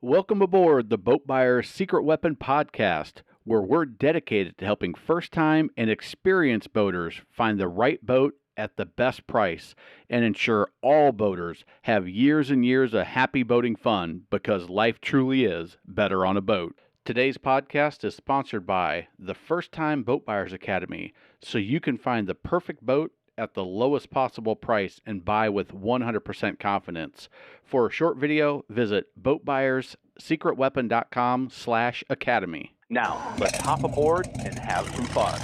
Welcome aboard the Boat Buyer's Secret Weapon podcast, where we're dedicated to helping first-time and experienced boaters find the right boat at the best price and ensure all boaters have years and years of happy boating fun because life truly is better on a boat. Today's podcast is sponsored by the First Time Boat Buyers Academy, so you can find the perfect boat at the lowest possible price and buy with 100% confidence. For a short video, visit boatbuyerssecretweapon.com/academy. Now, let's hop aboard and have some fun.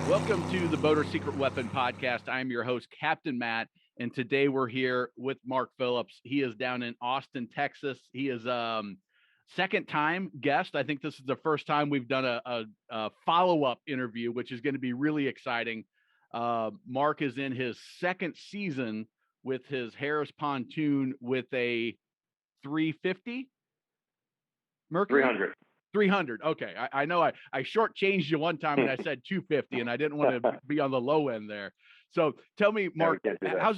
Welcome to the Boater Secret Weapon podcast. I'm your host, Captain Matt, and today we're here with Mark Phillips. He is down in Austin, Texas. He is second time guest. I think this is the first time we've done a follow-up interview, which is going to be really exciting. Mark is in his second season with his Harris Pontoon with a 350 Mercury? 300. Okay. I know I shortchanged you one time and I said 250 and I didn't want to be on the low end there. So tell me, Mark,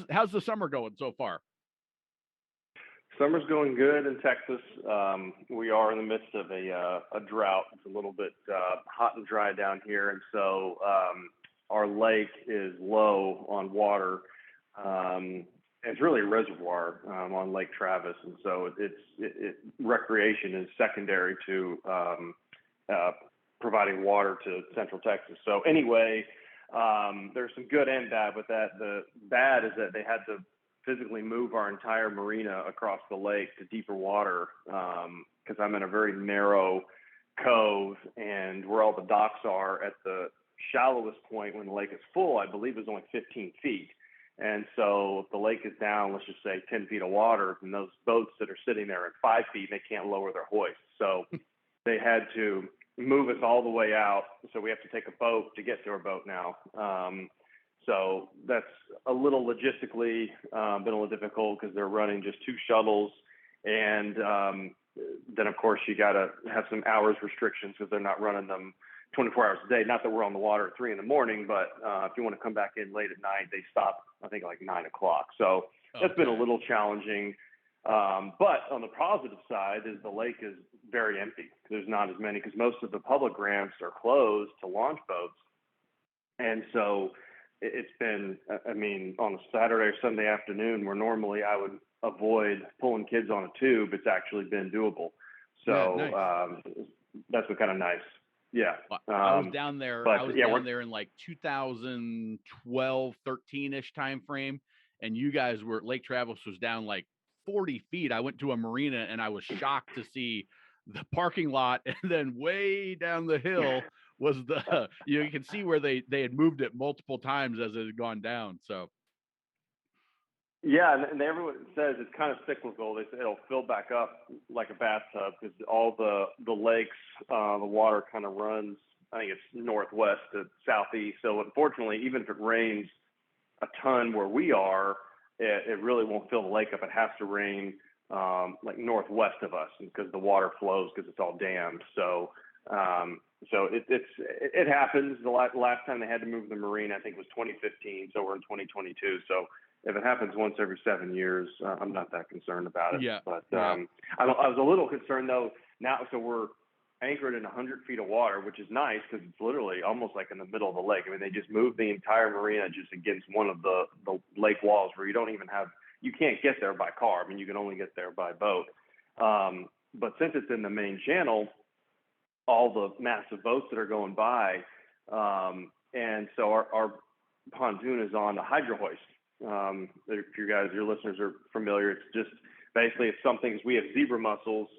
how's the summer going so far? Summer's going good in Texas. We are in the midst of a drought. It's a little bit hot and dry down here, and so our lake is low on water. It's really a reservoir on Lake Travis, and so recreation is secondary to providing water to Central Texas. So anyway, there's some good and bad with that. The bad is that they had to physically move our entire marina across the lake to deeper water because I'm in a very narrow cove, and where all the docks are at the shallowest point when the lake is full, I believe, is only 15 feet. And so if the lake is down, let's just say 10 feet of water, and those boats that are sitting there at 5 feet, they can't lower their hoist. So they had to move us all the way out. So we have to take a boat to get to our boat now. So that's a little logistically been a little difficult because they're running just 2 shuttles. And then, of course, you got to have some hours restrictions because they're not running them 24 hours a day. Not that we're on the water at 3 a.m, but if you want to come back in late at night, they stop, I think, like 9 o'clock. So that's been a little challenging. But on the positive side is the lake is very empty. There's not as many because most of the public ramps are closed to launch boats. And so it's been, I mean, on a Saturday or Sunday afternoon where normally I would avoid pulling kids on a tube, it's actually been doable. So nice. That's been kind of nice. Yeah. I was down there. Down there in like 2012, 13-ish time frame. And you guys were, Lake Travis was down like 40 feet. I went to a marina and I was shocked to see the parking lot, and then way down the hill was you can see where they had moved it multiple times as it had gone down. So yeah, and everyone says it's kind of cyclical. They say it'll fill back up like a bathtub because all the lakes, the water kind of runs, I think it's northwest to southeast. So unfortunately, even if it rains a ton where we are, it really won't fill the lake up. It has to rain like northwest of us because the water flows because it's all dammed. So it happens. The last time they had to move the marina, I think, was 2015. So we're in 2022. So if it happens once every 7 years, I'm not that concerned about it. Yeah. But I was a little concerned though now. So we're anchored in 100 feet of water, which is nice because it's literally almost like in the middle of the lake. I mean, they just moved the entire marina just against one of the lake walls where you can't get there by car. I mean, you can only get there by boat. But since it's in the main channel, all the massive boats that are going by, and so our pontoon is on the hydro hoist. If your listeners are familiar, it's just basically we have zebra mussels,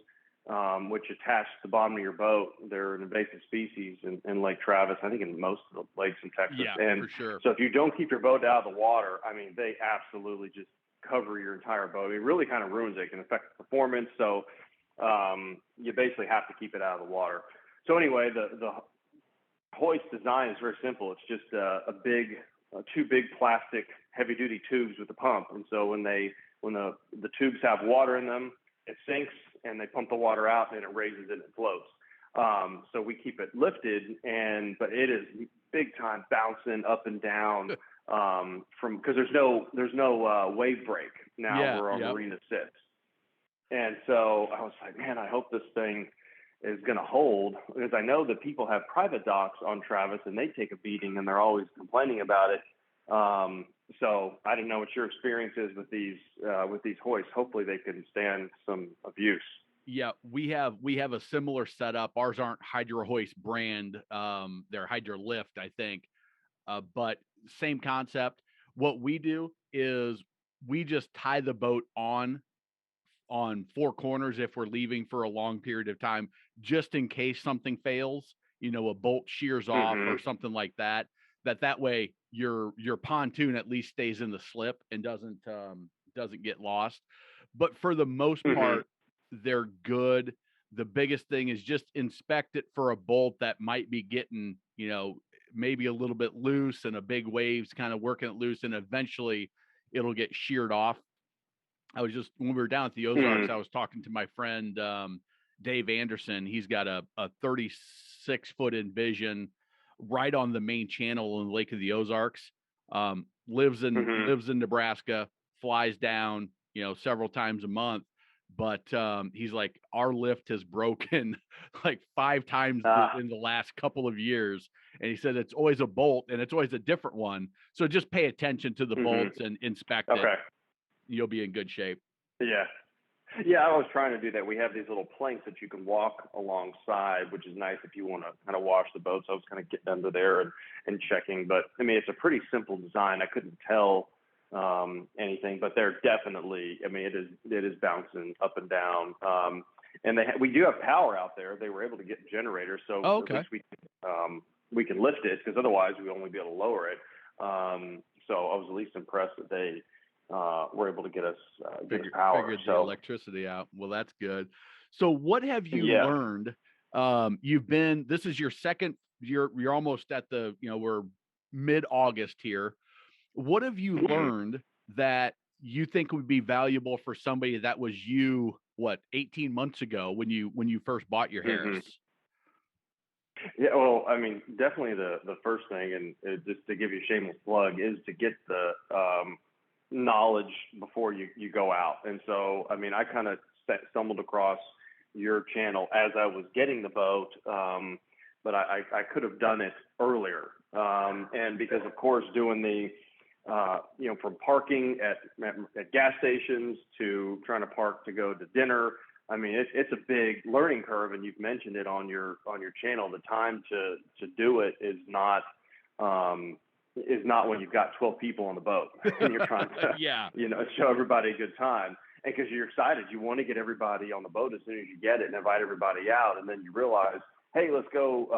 which attach to the bottom of your boat. They're an invasive species in Lake Travis, I think in most of the lakes in Texas. Yeah, and for sure. So if you don't keep your boat out of the water, I mean, they absolutely just cover your entire boat. It really kind of ruins it. It can affect performance. So you basically have to keep it out of the water. So anyway, the hoist design is very simple. It's just two big plastic heavy duty tubes with a pump. And so when the tubes have water in them, it sinks and they pump the water out and it raises it and it floats. So we keep it lifted, but it is big time bouncing up and down because there's no wave break now where our marina sits. And so I was like, man, I hope this thing is going to hold, because I know that people have private docks on Travis and they take a beating and they're always complaining about it. So I didn't know what your experience is with these hoists. Hopefully they can stand some abuse. Yeah, we have a similar setup. Ours aren't Hydro Hoist brand. They're Hydro Lift, I think. But same concept. What we do is we just tie the boat on four corners if we're leaving for a long period of time, just in case something fails, a bolt shears off or something like that. That way your pontoon at least stays in the slip and doesn't get lost. But for the most part, they're good. The biggest thing is just inspect it for a bolt that might be getting, maybe a little bit loose, and a big wave's kind of working it loose, and eventually it'll get sheared off. When we were down at the Ozarks, I was talking to my friend Dave Anderson. He's got a 36-foot Envision right on the main channel in the Lake of the Ozarks. Lives in Nebraska, flies down, several times a month. But he's like, our lift has broken like 5 times in the last couple of years. And he said it's always a bolt, and it's always a different one. So just pay attention to the bolts and inspect it. You'll be in good shape. Yeah. Yeah, I was trying to do that. We have these little planks that you can walk alongside, which is nice if you want to kind of wash the boat. So I was kind of getting under there and checking. But, I mean, it's a pretty simple design. I couldn't tell anything, but they're definitely, I mean, it is bouncing up and down. And we do have power out there. They were able to get generators. So at least we can lift it, because otherwise we only be able to lower it. So I was at least impressed that they were able to get us power. Figured the electricity out. Well, that's good. So what have you learned? This is your second, you're almost at the, we're mid-August here. What have you learned that you think would be valuable for somebody that was 18 months ago when you first bought your Harris? Yeah, well, I mean, definitely the first thing, and just to give you a shameless plug, is to get the knowledge before you go out. And so, I mean, I kind of stumbled across your channel as I was getting the boat, but I could have done it earlier. And because, of course, doing the from parking at gas stations to trying to park to go to dinner, I mean, it's a big learning curve, and you've mentioned it on your channel. The time to do it is not when you've got 12 people on the boat and you're trying to show everybody a good time. And because you're excited, you want to get everybody on the boat as soon as you get it and invite everybody out, and then you realize, hey, let's go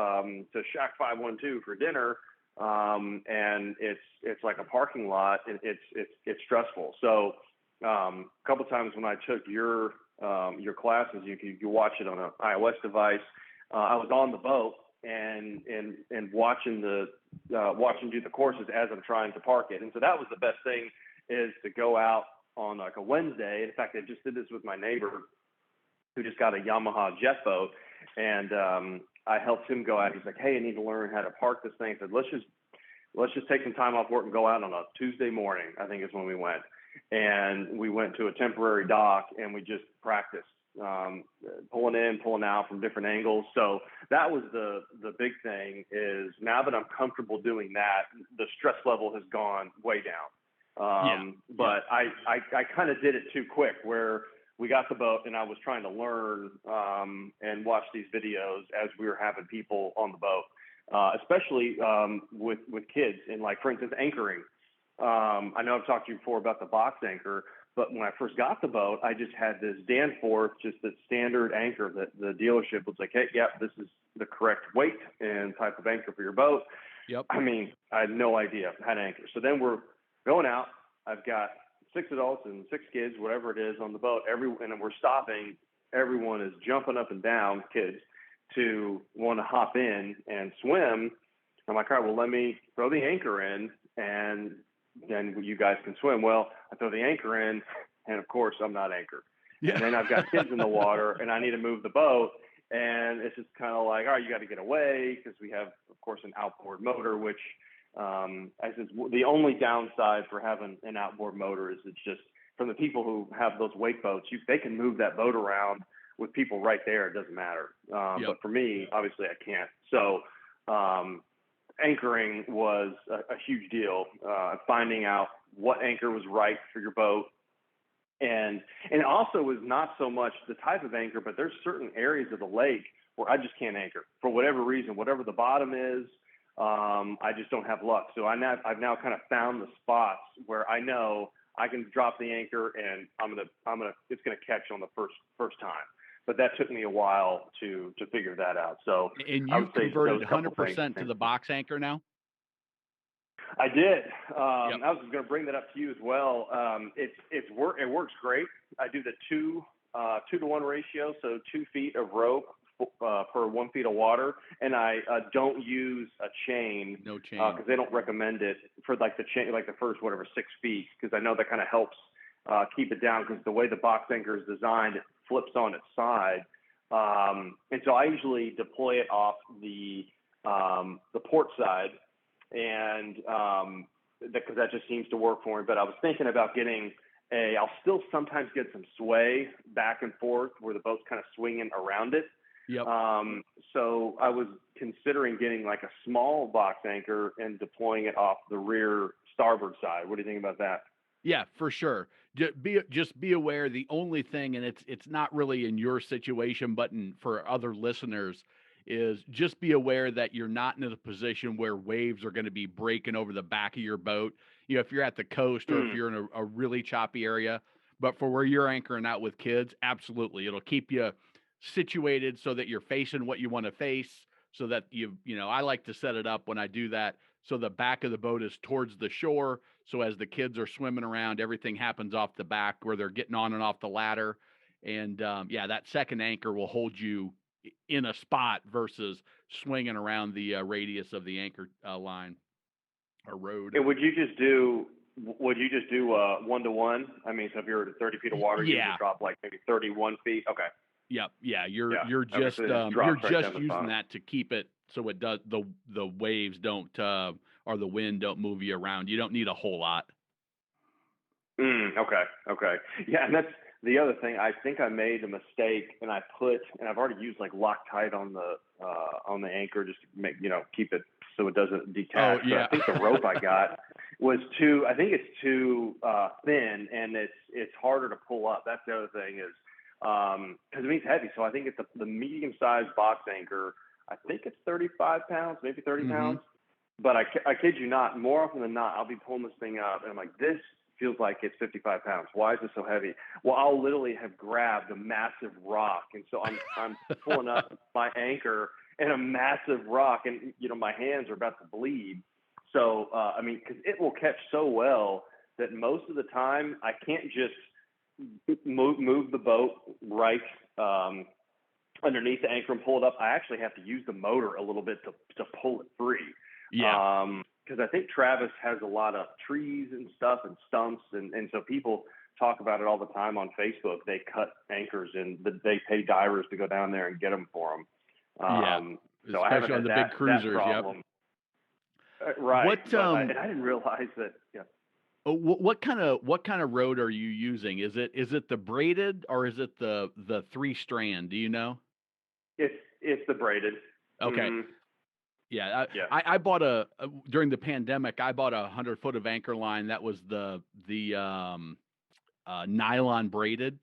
to Shack 512 for dinner, and it's like a parking lot, and it's stressful. So a couple times when I took your classes, you watch it on an iOS device. I was on the boat and watching do the courses as I'm trying to park it. And so that was the best thing, is to go out on like a Wednesday. In fact, I just did this with my neighbor who just got a Yamaha jet boat, and I helped him go out. He's like, hey, I need to learn how to park this thing. I said, let's just take some time off work and go out on a Tuesday morning, I think is when we went. And we went to a temporary dock and we just practiced pulling in, pulling out from different angles. So that was the big thing, is now that I'm comfortable doing that, the stress level has gone way down. But I kind of did it too quick, where we got the boat and I was trying to learn and watch these videos as we were having people on the boat, especially with kids, and like, for instance, anchoring. I know I've talked to you before about the box anchor, but when I first got the boat, I just had this Danforth, just the standard anchor that the dealership was like, hey, this is the correct weight and type of anchor for your boat. Yep. I mean, I had no idea how to anchor. So then we're going out. I've got 6 adults and 6 kids, whatever it is, on the boat. And we're stopping. Everyone is jumping up and down, kids, to want to hop in and swim. I'm like, all right, well, let me throw the anchor in, and then you guys can swim. Well, I throw the anchor in, and of course I'm not anchored. Yeah. And then I've got kids in the water, and I need to move the boat, and it's just kind of like, all right, you got to get away, because we have, of course, an outboard motor, which I said the only downside for having an outboard motor is it's just from the people who have those wake boats, they can move that boat around with people right there. It doesn't matter. But for me, obviously I can't. So anchoring was a huge deal. Finding out what anchor was right for your boat. And it also was not so much the type of anchor, but there's certain areas of the lake where I just can't anchor for whatever reason, whatever the bottom is. I just don't have luck. So I've now kind of found the spots where I know I can drop the anchor and it's gonna catch on the first time. But that took me a while to figure that out. So And you converted 100% to the box anchor now? I did. I was going to bring that up to you as well. It works great. I do the 2-to-1 ratio, so 2 feet of rope per 1 feet of water, and I don't use a chain. No chain, because they don't recommend it for like the chain, like the first 6 feet, because I know that kind of helps keep it down, because the way the box anchor is designed, it flips on its side, and so I usually deploy it off the port side. And because that just seems to work for me. But I was thinking about getting I'll still sometimes get some sway back and forth where the boat's kind of swinging around it. Yep. So I was considering getting like a small box anchor and deploying it off the rear starboard side. What do you think about that? Yeah, for sure. Just be aware. The only thing, and it's not really in your situation, but for other listeners, is just be aware that you're not in a position where waves are going to be breaking over the back of your boat. You know, if you're at the coast or if you're in a really choppy area, but for where you're anchoring out with kids, absolutely. It'll keep you situated so that you're facing what you want to face, so that I like to set it up when I do that, so the back of the boat is towards the shore. So as the kids are swimming around, everything happens off the back where they're getting on and off the ladder. And that second anchor will hold you in a spot versus swinging around the radius of the anchor line or road. And would you just do 1-to-1? I mean, so if you're at 30 feet of water, you would drop like maybe 31 feet. Okay. Yep. Yeah. You're just using that to keep it so it does the waves don't or the wind don't move you around. You don't need a whole lot. Okay. Yeah, and that's the other thing. I think I made a mistake, and I've already used like Loctite on the anchor just to make keep it so it doesn't detach. Oh, yeah. I think the rope I got was too thin, and it's harder to pull up. That's the other thing is because it's heavy. So I think it's the medium-sized box anchor. I think it's 35 pounds, maybe 30 pounds. But I kid you not, more often than not, I'll be pulling this thing up, and I'm like, this feels like it's 55 pounds. Why is it so heavy? Well, I'll literally have grabbed a massive rock, and so I'm pulling up my anchor and a massive rock, and my hands are about to bleed. So I mean, because it will catch so well that most of the time I can't just move the boat right underneath the anchor and pull it up. I actually have to use the motor a little bit to pull it free. Yeah. Because I think Travis has a lot of trees and stuff and stumps, and so people talk about it all the time on Facebook. They cut anchors and they pay divers to go down there and get them for them. So especially on the big cruisers. Yep. Right. I didn't realize that. Yeah. What kind of rode are you using? Is it the braided or is it the 3-strand? Do you know? It's the braided. Okay. Mm-hmm. Yeah, I bought during the pandemic. I bought 100 foot of anchor line that was the nylon braided,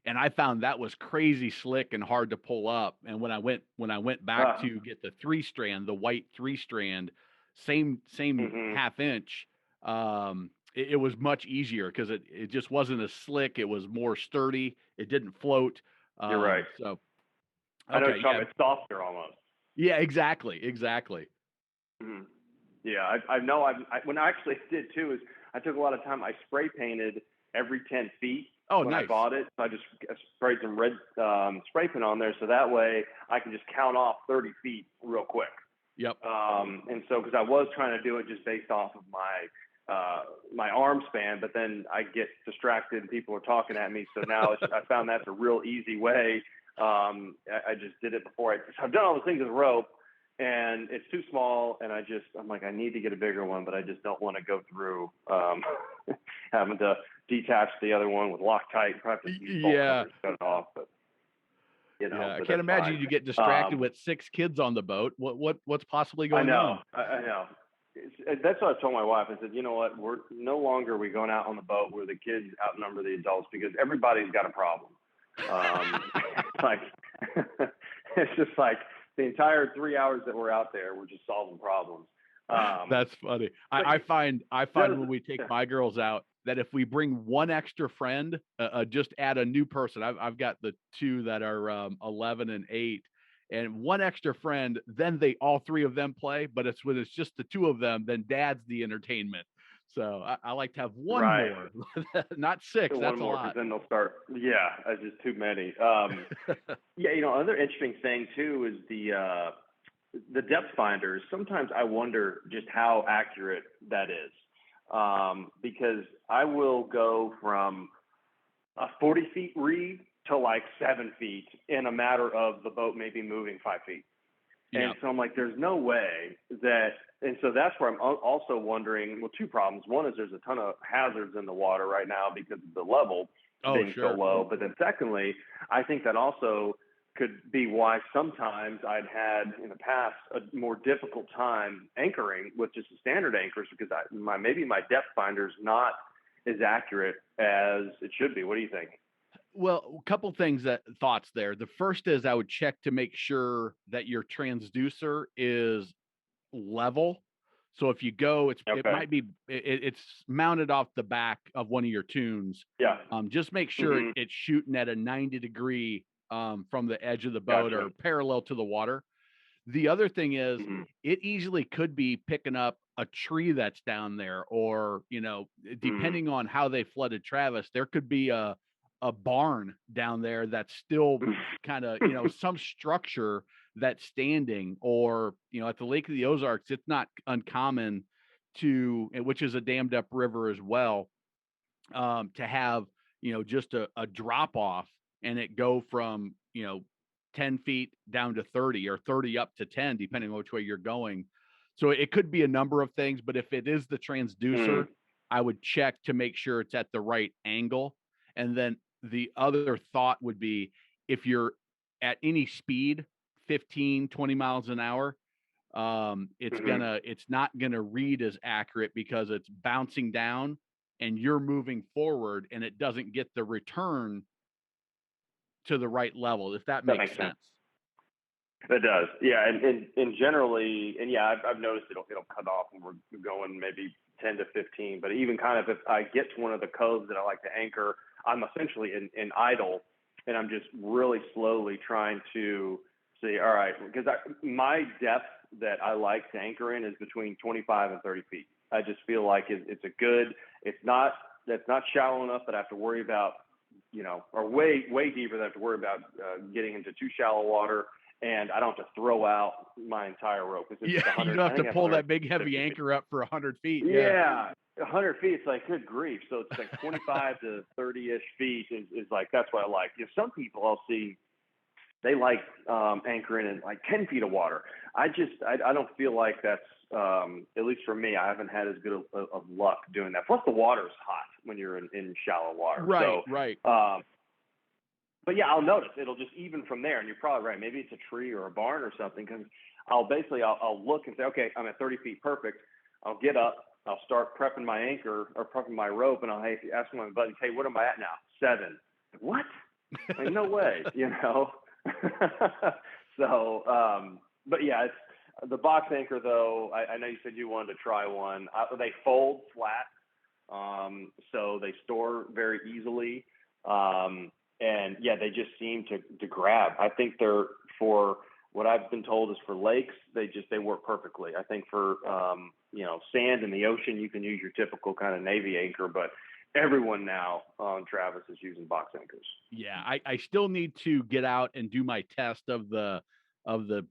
and I found that was crazy slick and hard to pull up. And when I went back to get the 3-strand, the white 3-strand, same half inch, it was much easier because it just wasn't as slick. It was more sturdy. It didn't float. You're right. So I know it's softer almost. Yeah, exactly. Mm-hmm. Yeah, I know. When I actually did too is I took a lot of time. I spray painted every 10 feet when nice. I bought it. So I just sprayed some red spray paint on there, so that way I can just count off 30 feet real quick. Yep. And so because I was trying to do it just based off of my arm span, but then I get distracted and people are talking at me. So now I found that's a real easy way. I just did it before I've done all the things with rope, and it's too small, and I'm like, I need to get a bigger one, but I just don't want to go through having to detach the other one with Loctite, probably bolt cutters cut it off, but I can't imagine you get distracted with 6 kids on the boat. What's possibly going on? I know. That's what I told my wife. I said, you know what? We're no longer going out on the boat where the kids outnumber the adults, because everybody's got a problem. Like it's just like the entire 3 hours that we're out there, we're just solving problems. That's funny. I find when we take my girls out that if we bring one extra friend, just add a new person. I've got the 2 that are 11 and 8, and one extra friend, then all 3 of them play. But it's when it's just the 2 of them, then Dad's the entertainment. So I like to have one more, not 6. That's a lot. Then they'll start. Yeah, that's just too many. Yeah, another interesting thing too is the depth finders. Sometimes I wonder just how accurate that is, because I will go from a 40 feet read to like 7 feet in a matter of the boat maybe moving 5 feet. And so I'm like, there's no way that, and so that's where I'm also wondering, well, 2 problems. One is there's a ton of hazards in the water right now because of the level being so low. But then secondly, I think that also could be why sometimes I'd had in the past a more difficult time anchoring with just the standard anchors, because maybe my depth finder's not as accurate as it should be. What do you think? Well, a couple thoughts there. The first is I would check to make sure that your transducer is level. So if you go, it might be it's mounted off the back of one of your tunes. Yeah. Just make sure it's shooting at a 90 degree from the edge of the boat or parallel to the water. The other thing is it easily could be picking up a tree that's down there, or depending on how they flooded Travis, there could be a barn down there that's still kind of, some structure that's standing, or, at the Lake of the Ozarks, it's not uncommon which is a dammed up river as well, to have, just a drop off, and it go from, 10 feet down to 30, or 30 up to 10, depending on which way you're going. So it could be a number of things, but if it is the transducer, I would check to make sure it's at the right angle. And then the other thought would be, if you're at any speed, 15, 20 miles an hour, it's not gonna read as accurate, because it's bouncing down and you're moving forward, and it doesn't get the return to the right level, if that makes sense. That does. Yeah. And generally, and yeah, I've noticed it'll cut off when we're going maybe 10 to 15, but even kind of if I get to one of the coves that I like to anchor, I'm essentially in idle, and I'm just really slowly trying to see, all right, because my depth that I like to anchor in is between 25 and 30 feet. I just feel like that's not shallow enough that I have to worry about, or way deeper than I have to worry about getting into too shallow water, and I don't have to throw out my entire rope. You don't have to pull that big heavy anchor up for 100 feet. Yeah. 100 feet, it's like, good grief. So it's like 25 to 30-ish feet is like, that's what I like. Some people I'll see, they like anchoring in like 10 feet of water. I don't feel like that's, at least for me, I haven't had as good of luck doing that. Plus the water's hot when you're in shallow water. Right. But yeah, I'll notice it'll just even from there, and you're probably right. Maybe it's a tree or a barn or something, because I'll look and say, okay, I'm at 30 feet, perfect. I'll get up, I'll start prepping my anchor or prepping my rope, and I'll ask my buddies, hey, what am I at now? 7. What? Like, no way, So, but yeah, it's the box anchor though. I know you said you wanted to try one. They fold flat, so they store very easily. And yeah, they just seem to grab. I think they're, for what I've been told is for lakes, they work perfectly. I think for, sand in the ocean, you can use your typical kind of Navy anchor, but everyone now on Travis is using box anchors. Yeah. I still need to get out and do my test of the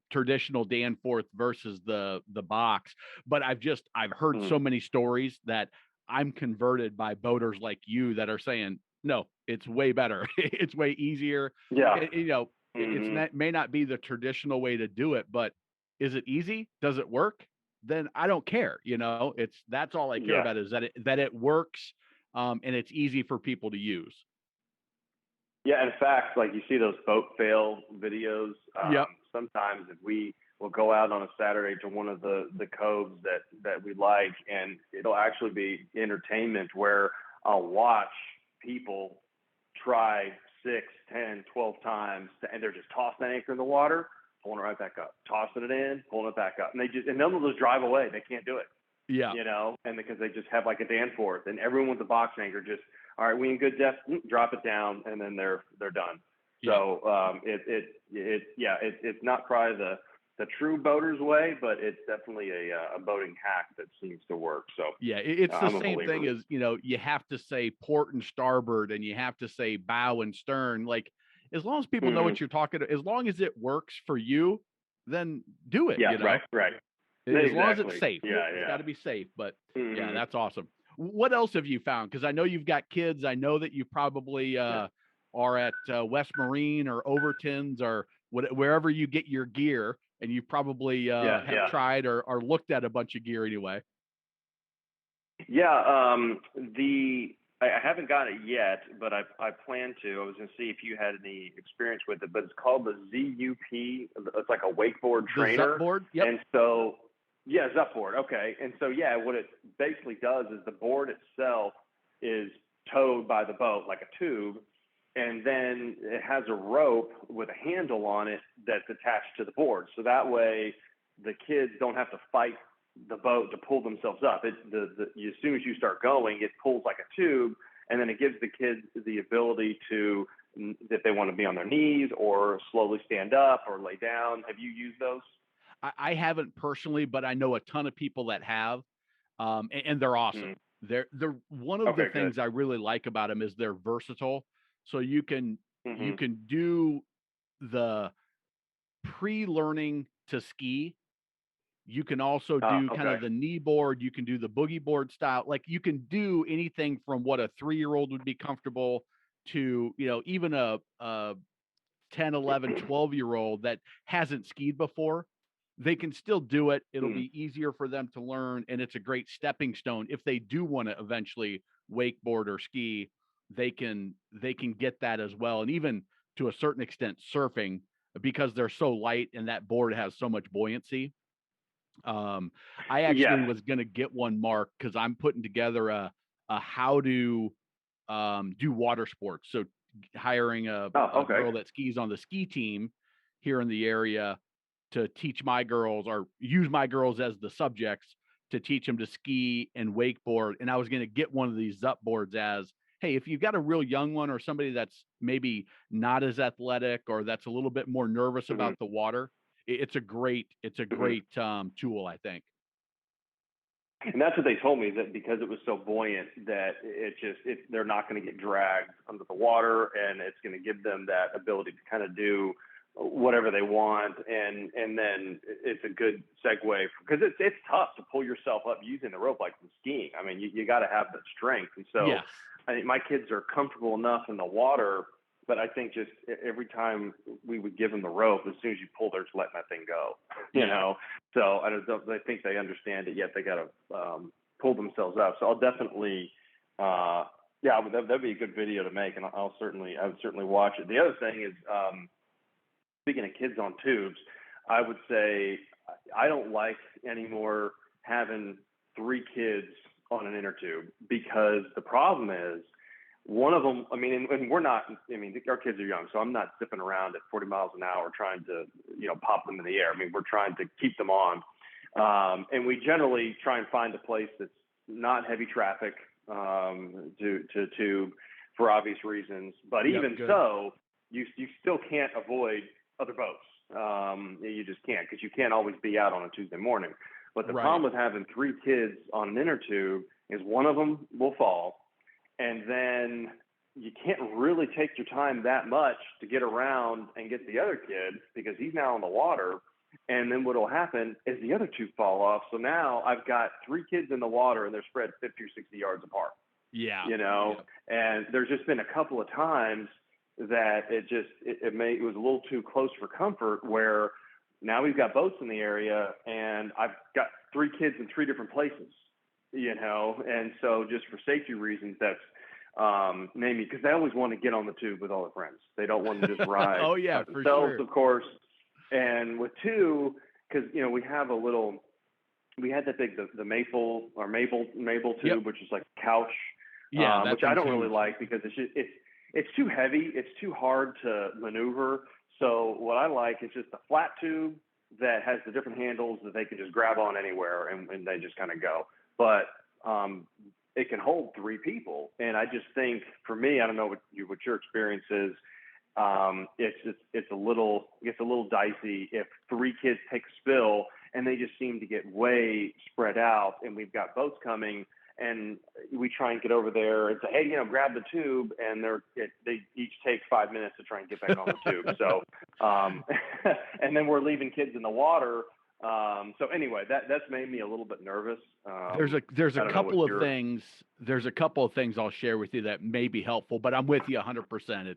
traditional Danforth versus the box, but I've heard so many stories that I'm converted by boaters like you that are saying, no, it's way better. It's way easier. Yeah. It may not be the traditional way to do it, but is it easy? Does it work? Then I don't care. That's all I care about, is that it works. and it's easy for people to use. Yeah, in fact, like you see those boat fail videos. Yep. Sometimes if we will go out on a Saturday to one of the coves that we like, and it'll actually be entertainment where I'll watch people try 6, 10, 12 times, and they're just tossing that anchor in the water, pulling it right back up, tossing it in, pulling it back up, and then they'll just drive away. They can't do it. Yeah. And because they just have like a Danforth, and everyone with the box anchor just, all right, we in good depth, drop it down, and then they're done. Yeah. So it's not probably the true boater's way, but it's definitely a boating hack that seems to work. So yeah, it's the I'm a same believer. thing as, you have to say port and starboard, and you have to say bow and stern. Like, as long as people know what you're talking to, as long as it works for you, then do it. Yeah, right. As long as it's safe. Yeah, It's got to be safe. But yeah, Mhm. that's awesome. What else have you found? Because I know you've got kids. I know that you probably are at West Marine or Overton's or wherever you get your gear, and you probably have tried or looked at a bunch of gear anyway. Yeah, I haven't got it yet, but I plan to. I was going to see if you had any experience with it, but it's called the ZUP. It's like a wakeboard trainer. The board? Yep. And so, yeah, ZUP board. Okay. And so, yeah, what it basically does is the board itself is towed by the boat like a tube, and then it has a rope with a handle on it that's attached to the board. So that way the kids don't have to fight the boat to pull themselves up. As soon as you start going, it pulls like a tube, and then it gives the kids the ability to, if they want to be on their knees or slowly stand up or lay down. Have you used those? I haven't personally, but I know a ton of people that have, and they're awesome. They're one of the things I really like about them is they're versatile. So you can do the pre-learning to ski. You can also do kind of the knee board. You can do the boogie board style. Like, you can do anything from what a 3-year-old would be comfortable to, even a 10, 11, 12-year-old that hasn't skied before. They can still do it. It'll be easier for them to learn. And it's a great stepping stone. If they do want to eventually wakeboard or ski, they can get that as well. And even to a certain extent, surfing, because they're so light and that board has so much buoyancy. I actually was going to get one, Mark, because I'm putting together a how to do water sports. So hiring a girl that skis on the ski team here in the area to teach my girls, or use my girls as the subjects to teach them to ski and wakeboard. And I was going to get one of these ZUP boards as, hey, if you've got a real young one or somebody that's maybe not as athletic or that's a little bit more nervous about the water, it's a great tool, I think. And that's what they told me, that because it was so buoyant that they're not going to get dragged under the water, and it's going to give them that ability to kind of do whatever they want. And then it's a good segue, because it's tough to pull yourself up using the rope like from skiing. I mean, you got to have the strength. And so I think my kids are comfortable enough in the water, but I think just every time we would give them the rope, as soon as you pull, they're just letting that thing go, you know? So I think they understand it, yet they got to pull themselves up. So I'll definitely, that'd be a good video to make, and I would certainly watch it. The other thing is, speaking of kids on tubes, I would say I don't like anymore having 3 kids on an inner tube, because the problem is, one of them, and we're not, our kids are young, so I'm not zipping around at 40 miles an hour trying to, pop them in the air. We're trying to keep them on. And we generally try and find a place that's not heavy traffic to tube, for obvious reasons. But even so, you still can't avoid other boats. You just can't, because you can't always be out on a Tuesday morning. But the problem with having 3 kids on an inner tube is one of them will fall. And then you can't really take your time that much to get around and get the other kid, because he's now in the water. And then what will happen is the other 2 fall off. So now I've got 3 kids in the water, and they're spread 50 or 60 yards apart. Yeah. And there's just been a couple of times that it was a little too close for comfort, where now we've got boats in the area, and I've got 3 kids in 3 different places. and so just for safety reasons, that's mainly because they always want to get on the tube with all their friends. They don't want to just ride Oh yeah, by for themselves, sure. of course. And with two, because we had that big the maple tube, Yep. which is like a couch, Yeah, that which I thing's don't really huge. like because it's too heavy, it's too hard to maneuver. So what I like is just a flat tube that has the different handles that they can just grab on anywhere and they just kind of go. But it can hold three people, and I just think for me, I don't know what your experience is. It's a little dicey if three kids take a spill and they just seem to get way spread out, and we've got boats coming and we try and get over there and say, hey, grab the tube, and they each take 5 minutes to try and get back on the tube. So and then we're leaving kids in the water. So anyway, that's made me a little bit nervous. There's a couple of things. There's a couple of things I'll share with you that may be helpful, but I'm with you 100%.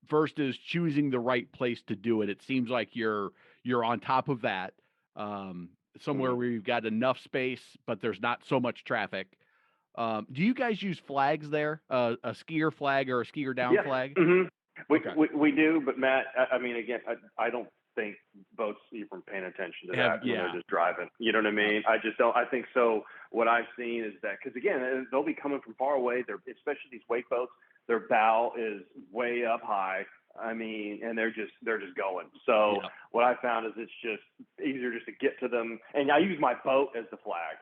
First is choosing the right place to do it. It seems like you're on top of that, somewhere where you've got enough space, but there's not so much traffic. Do you guys use flags there? A skier flag or a skier down flag? Mm-hmm. Okay. We do, but Matt, I mean, again, I don't think boats even paying attention to that when they're just driving. You know what I mean? I just don't. I think so. What I've seen is that because again, they'll be coming from far away. They're especially these wake boats. Their bow is way up high. I mean, and they're just going. So what I found is it's just easier just to get to them, and I use my boat as the flag.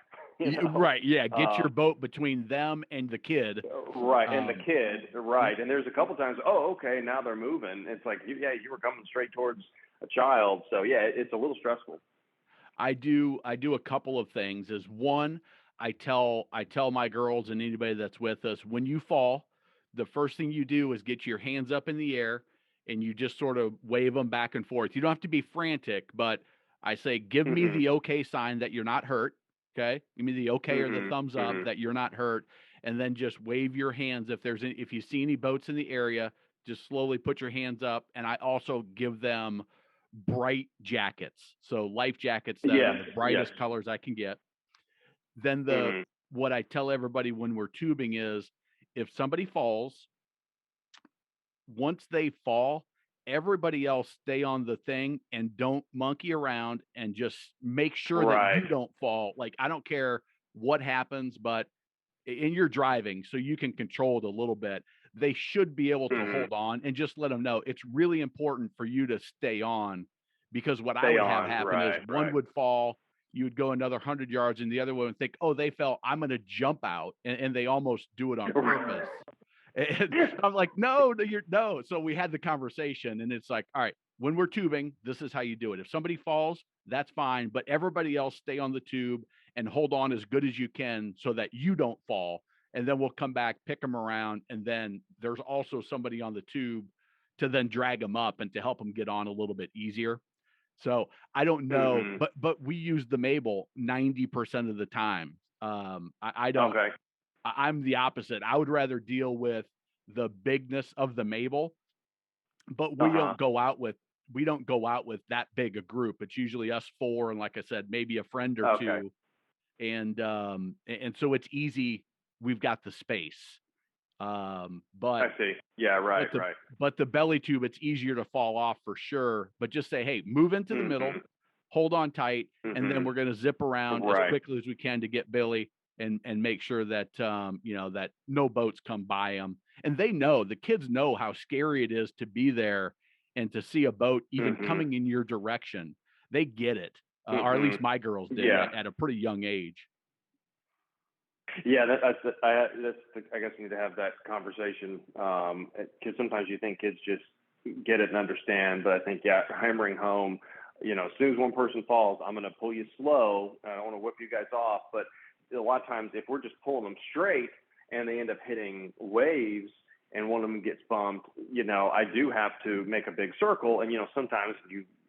Right. Yeah. Get your boat between them and the kid. Right. And the kid. Right. And there's a couple times, okay, now they're moving. It's like, you were coming straight towards a child. So yeah, it's a little stressful. I do a couple of things. Is one, I tell my girls and anybody that's with us, when you fall, the first thing you do is get your hands up in the air and you just sort of wave them back and forth. You don't have to be frantic, but I say, give me the okay sign that you're not hurt. Okay. Give me the okay or the thumbs up that you're not hurt. And then just wave your hands. If you see any boats in the area, just slowly put your hands up. And I also give them bright jackets. So life jackets that are the brightest colors I can get. Then what I tell everybody when we're tubing is if somebody falls, once they fall, everybody else stay on the thing and don't monkey around and just make sure that you don't fall. Like, I don't care what happens, but in your driving, so you can control it a little bit, they should be able to hold on and just let them know it's really important for you to stay on, because what I would have happen is one would fall, you would go another 100 yards, and the other one would think, oh, they fell, I'm going to jump out. And they almost do it on purpose. And I'm like, no. So we had the conversation, and it's like, all right, when we're tubing, this is how you do it. If somebody falls, that's fine, but everybody else stay on the tube and hold on as good as you can so that you don't fall. And then we'll come back, pick them around, and then there's also somebody on the tube to then drag them up and to help them get on a little bit easier. So I don't know, but we use the Mabel 90% of the time. I don't. Okay. I'm the opposite. I would rather deal with the bigness of the Mabel, but we don't go out with that big a group. It's usually us four, and like I said, maybe a friend or two, and so it's easy. We've got the space. But I see. Yeah, right. But the belly tube, it's easier to fall off for sure. But just say, hey, move into the middle, hold on tight, and then we're going to zip around as quickly as we can to get Billy. And make sure that that no boats come by them, and the kids know how scary it is to be there and to see a boat even coming in your direction. They get it, or at least my girls did at a pretty young age. Yeah, I guess we need to have that conversation, because sometimes you think kids just get it and understand, but I think hammering home, as soon as one person falls, I'm going to pull you slow. I don't want to whip you guys off, but a lot of times if we're just pulling them straight and they end up hitting waves and one of them gets bumped, I do have to make a big circle. And, sometimes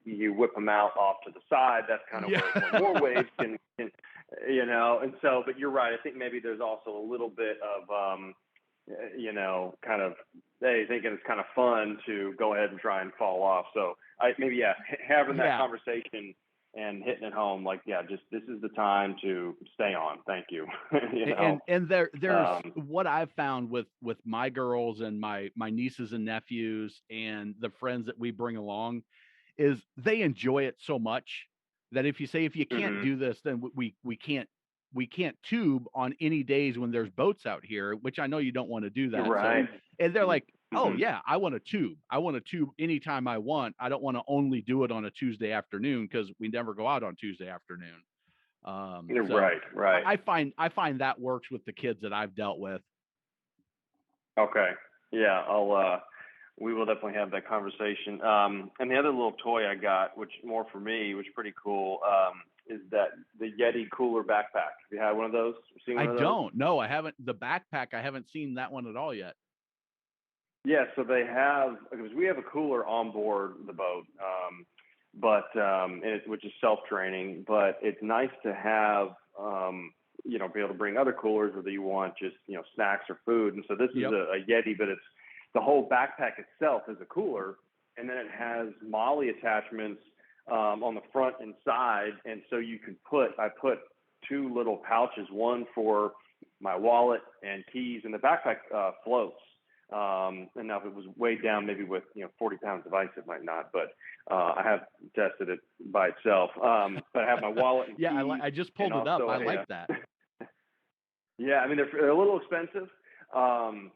you whip them out off to the side. That's kind of where more waves can, and so, but you're right. I think maybe there's also a little bit of, kind of, thinking it's kind of fun to go ahead and try and fall off. So having that conversation and hitting it home. Like, yeah, just this is the time to stay on. Thank you. And there's Um, what I've found with my girls and my nieces and nephews and the friends that we bring along is they enjoy it so much that if you can't mhm. do this, then we can't tube on any days when there's boats out here, which I know you don't want to do that. So, Right. and they're like, oh Mhm. yeah, I want to tube. I want to tube anytime I want. I don't want to only do it on a Tuesday afternoon because we never go out on Tuesday afternoon. You're So right. Right. I find that works with the kids that I've dealt with. Okay. Yeah, we will definitely have that conversation. And the other little toy I got, which more for me, which is pretty cool, is that the Yeti cooler backpack. Have you had one of those? Seen I one of those? don't. No, I haven't. The backpack, I haven't seen that one at all yet. Yeah, so they have, because we have a cooler on board the boat, which is self-draining, but it's nice to have, be able to bring other coolers whether you want just, snacks or food. And so this is Yep. a Yeti, but it's the whole backpack itself is a cooler, and then it has MOLLE attachments on the front and side. And so I put two little pouches, one for my wallet and keys, and the backpack floats. And now if it was weighed down, maybe with 40 pounds of ice, it might not. But I have tested it by itself. But I have my wallet and Yeah, keys. I just pulled it up. I like that. Yeah, I mean they're a little expensive, and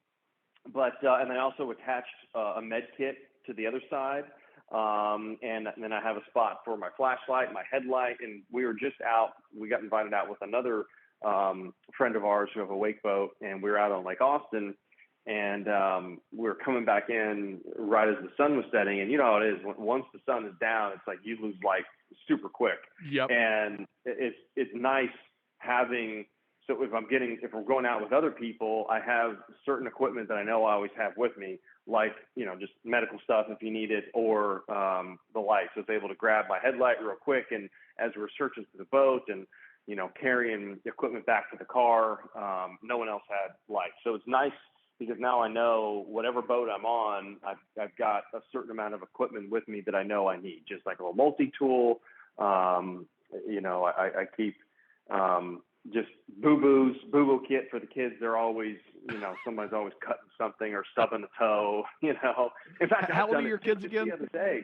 I also attached a med kit to the other side, and then I have a spot for my flashlight, my headlight, and we were just out. We got invited out with another friend of ours who have a wake boat, and we were out on Lake Austin. And we were coming back in right as the sun was setting. And you know how it is. Once the sun is down, it's like you lose light super quick. Yep. And it's nice having. So if we're going out with other people, I have certain equipment that I know I always have with me, like just medical stuff if you need it, or the light. So I was able to grab my headlight real quick, and as we were searching for the boat and carrying equipment back to the car, no one else had lights. So it's nice. Because now I know whatever boat I'm on, I've got a certain amount of equipment with me that I know I need, just like a little multi-tool. I keep just boo-boo kit for the kids. They're always, somebody's always cutting something or stubbing a toe, In fact, how old are your kids again? The other day,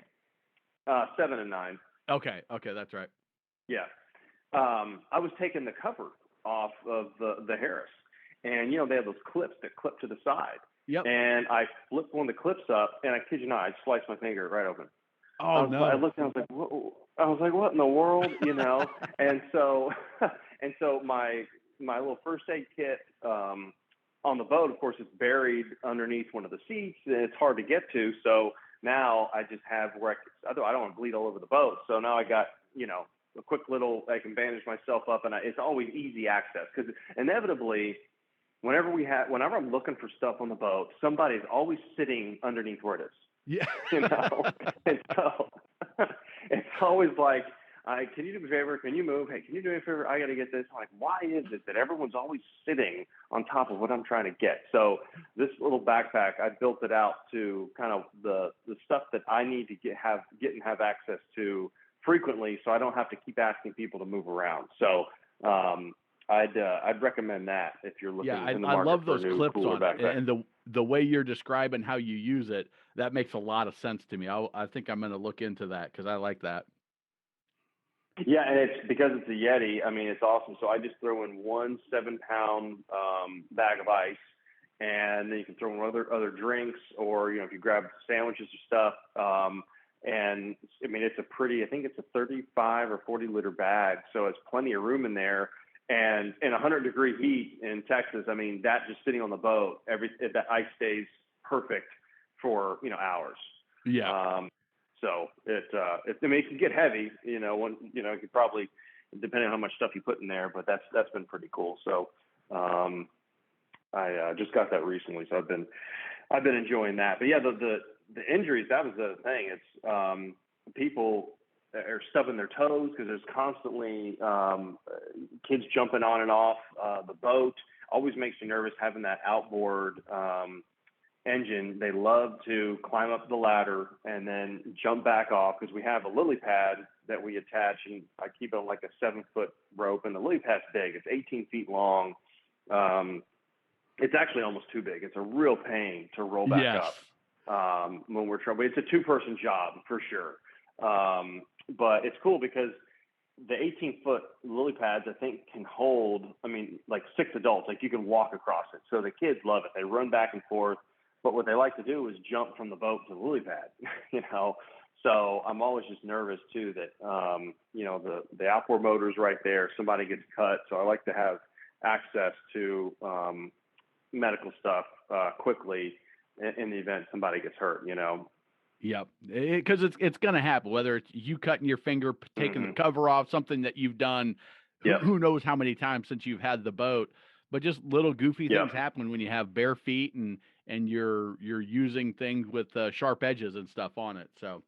7 and 9. Okay, that's right. Yeah. I was taking the cover off of the Harris. And, they have those clips that clip to the side. Yep. And I flipped one of the clips up, and I kid you not, I sliced my finger right open. Oh, no. I looked and I was like, what in the world, And so my little first aid kit on the boat, of course, is buried underneath one of the seats, and it's hard to get to. So now I just have where I don't want to bleed all over the boat. So now I got, a quick little, I can bandage myself up, and it's always easy access because inevitably – whenever I'm looking for stuff on the boat, somebody's always sitting underneath where it is. Yeah. And so it's always like, can you do me a favor? Can you move? Hey, can you do me a favor? I got to get this. I'm like, why is it that everyone's always sitting on top of what I'm trying to get? So this little backpack, I built it out to kind of the stuff that I need to get and have access to frequently, so I don't have to keep asking people to move around. So, I'd recommend that if you're looking. Yeah, in the I market love for those a new clips cooler on it, backpack. and the way you're describing how you use it, that makes a lot of sense to me. I think I'm going to look into that because I like that. Yeah, and it's because it's a Yeti. I mean, it's awesome. So I just throw in one 7-pound bag of ice, and then you can throw in other drinks, or if you grab sandwiches or stuff. And I mean, I think it's a 35 or 40 liter bag, so it's plenty of room in there. And in 100-degree heat in Texas, I mean, that just sitting on the boat, that ice stays perfect for hours. Yeah. So it can get heavy, it could probably, depending on how much stuff you put in there, but that's been pretty cool. So I just got that recently, so I've been enjoying that. But yeah, the injuries, that was the thing. It's people are stubbing their toes because there's constantly kids jumping on and off the boat. Always makes you nervous having that outboard engine, they love to climb up the ladder and then jump back off, because we have a lily pad that we attach, and I keep it on like a 7-foot rope, and the lily pad's big. It's 18 feet long. It's actually almost too big. It's a real pain to roll back up when we're trying. It's a 2-person job for sure. But it's cool because the 18-foot lily pads, I think, can hold, like 6 adults. Like, you can walk across it. So the kids love it. They run back and forth. But what they like to do is jump from the boat to the lily pad, So I'm always just nervous too that, the outboard motor's right there. Somebody gets cut. So I like to have access to medical stuff quickly in the event somebody gets hurt, Yep. Because it's going to happen, whether it's you cutting your finger, taking the cover off, something that you've done, who knows how many times since you've had the boat, but just little goofy things happen when you have bare feet and you're using things with sharp edges and stuff on it. So,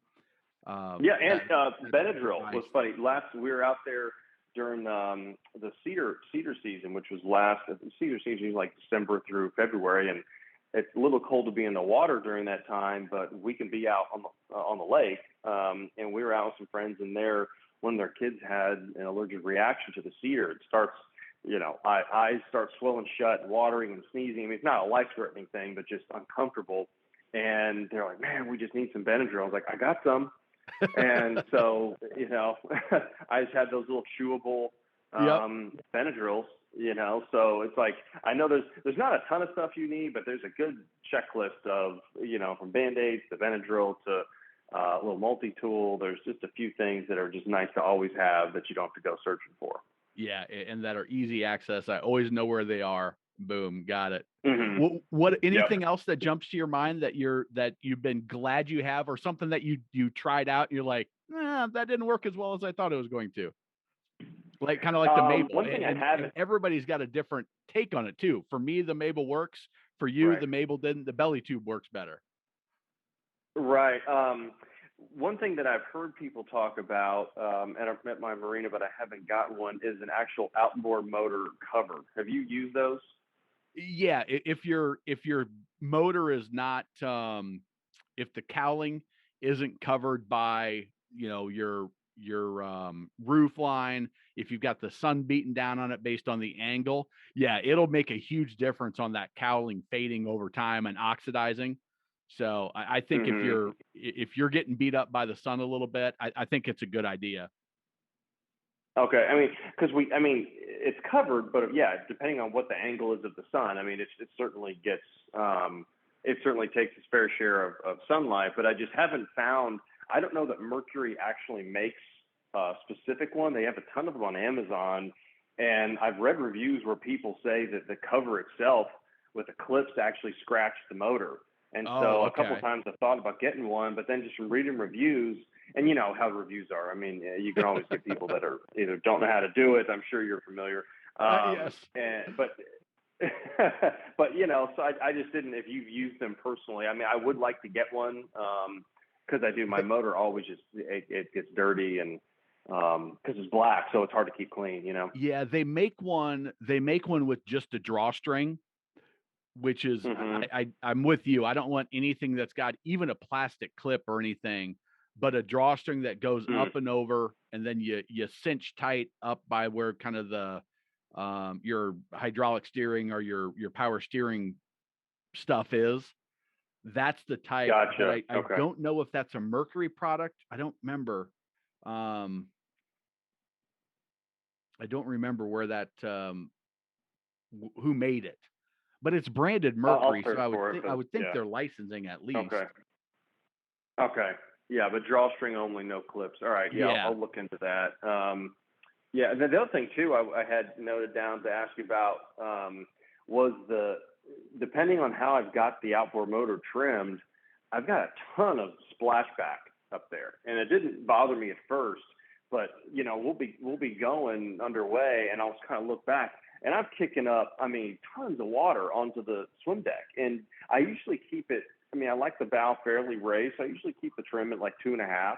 Benadryl was funny. We were out there during the cedar season, which was cedar season was like December through February, and it's a little cold to be in the water during that time, but we can be out on the lake. And we were out with some friends, and one of their kids had an allergic reaction to the cedar. It starts, eyes start swelling shut, and watering and sneezing. It's not a life-threatening thing, but just uncomfortable. And they're like, "Man, we just need some Benadryl." I was like, "I got some." And so, I just had those little chewable Benadryls, so it's like, I know there's not a ton of stuff you need, but there's a good checklist of, from Band-Aids to Benadryl to a little multi-tool. There's just a few things that are just nice to always have that you don't have to go searching for. Yeah, and that are easy access. I always know where they are. Boom, got it. Mm-hmm. What anything else that jumps to your mind that you've been glad you have, or something that you tried out and you're like, that didn't work as well as I thought it was going to? Like, kind of like the Mabel. One thing and everybody's got a different take on it too. For me, the Mabel works. For you, the Mabel didn't. The belly tube works better. Right. One thing that I've heard people talk about, at my marina, but I haven't got one, is an actual outboard motor cover. Have you used those? Yeah, if your motor is not, if the cowling isn't covered by, your roof line, if you've got the sun beating down on it based on the angle, it'll make a huge difference on that cowling fading over time and oxidizing. So I think if you're getting beat up by the sun a little bit, I think it's a good idea. Okay, because it's covered, but depending on what the angle is of the sun, it certainly gets, it certainly takes its fair share of sunlight, but I just haven't found, I don't know that Mercury actually makes a specific one. They have a ton of them on Amazon, and I've read reviews where people say that the cover itself with the clips actually scratch the motor. And a couple of times I thought about getting one, but then just from reading reviews, and you know how the reviews are. You can always get people that are either don't know how to do it. I'm sure you're familiar. Yes. But so I just didn't. If you've used them personally, I would like to get one because I do. My motor always just it gets dirty and because it's black, so it's hard to keep clean. Yeah, they make one with just a drawstring, which is I'm with you. I don't want anything that's got even a plastic clip or anything, but a drawstring that goes up and over, and then you cinch tight up by where kind of the your hydraulic steering or your power steering stuff is. That's the type. Gotcha. I don't know if that's a Mercury product. I don't remember. I don't remember where that who made it. But it's branded Mercury, so I would think they're licensing at least. Okay. Yeah, but drawstring only, no clips. All right. Yeah. I'll look into that. And then the other thing too, I had noted down to ask you about was depending on how I've got the outboard motor trimmed, I've got a ton of splashback up there, and it didn't bother me at first, but we'll be going underway, and I'll kind of look back. And I'm kicking up, tons of water onto the swim deck. And I usually keep it, I like the bow fairly raised, so I usually keep the trim at like 2.5.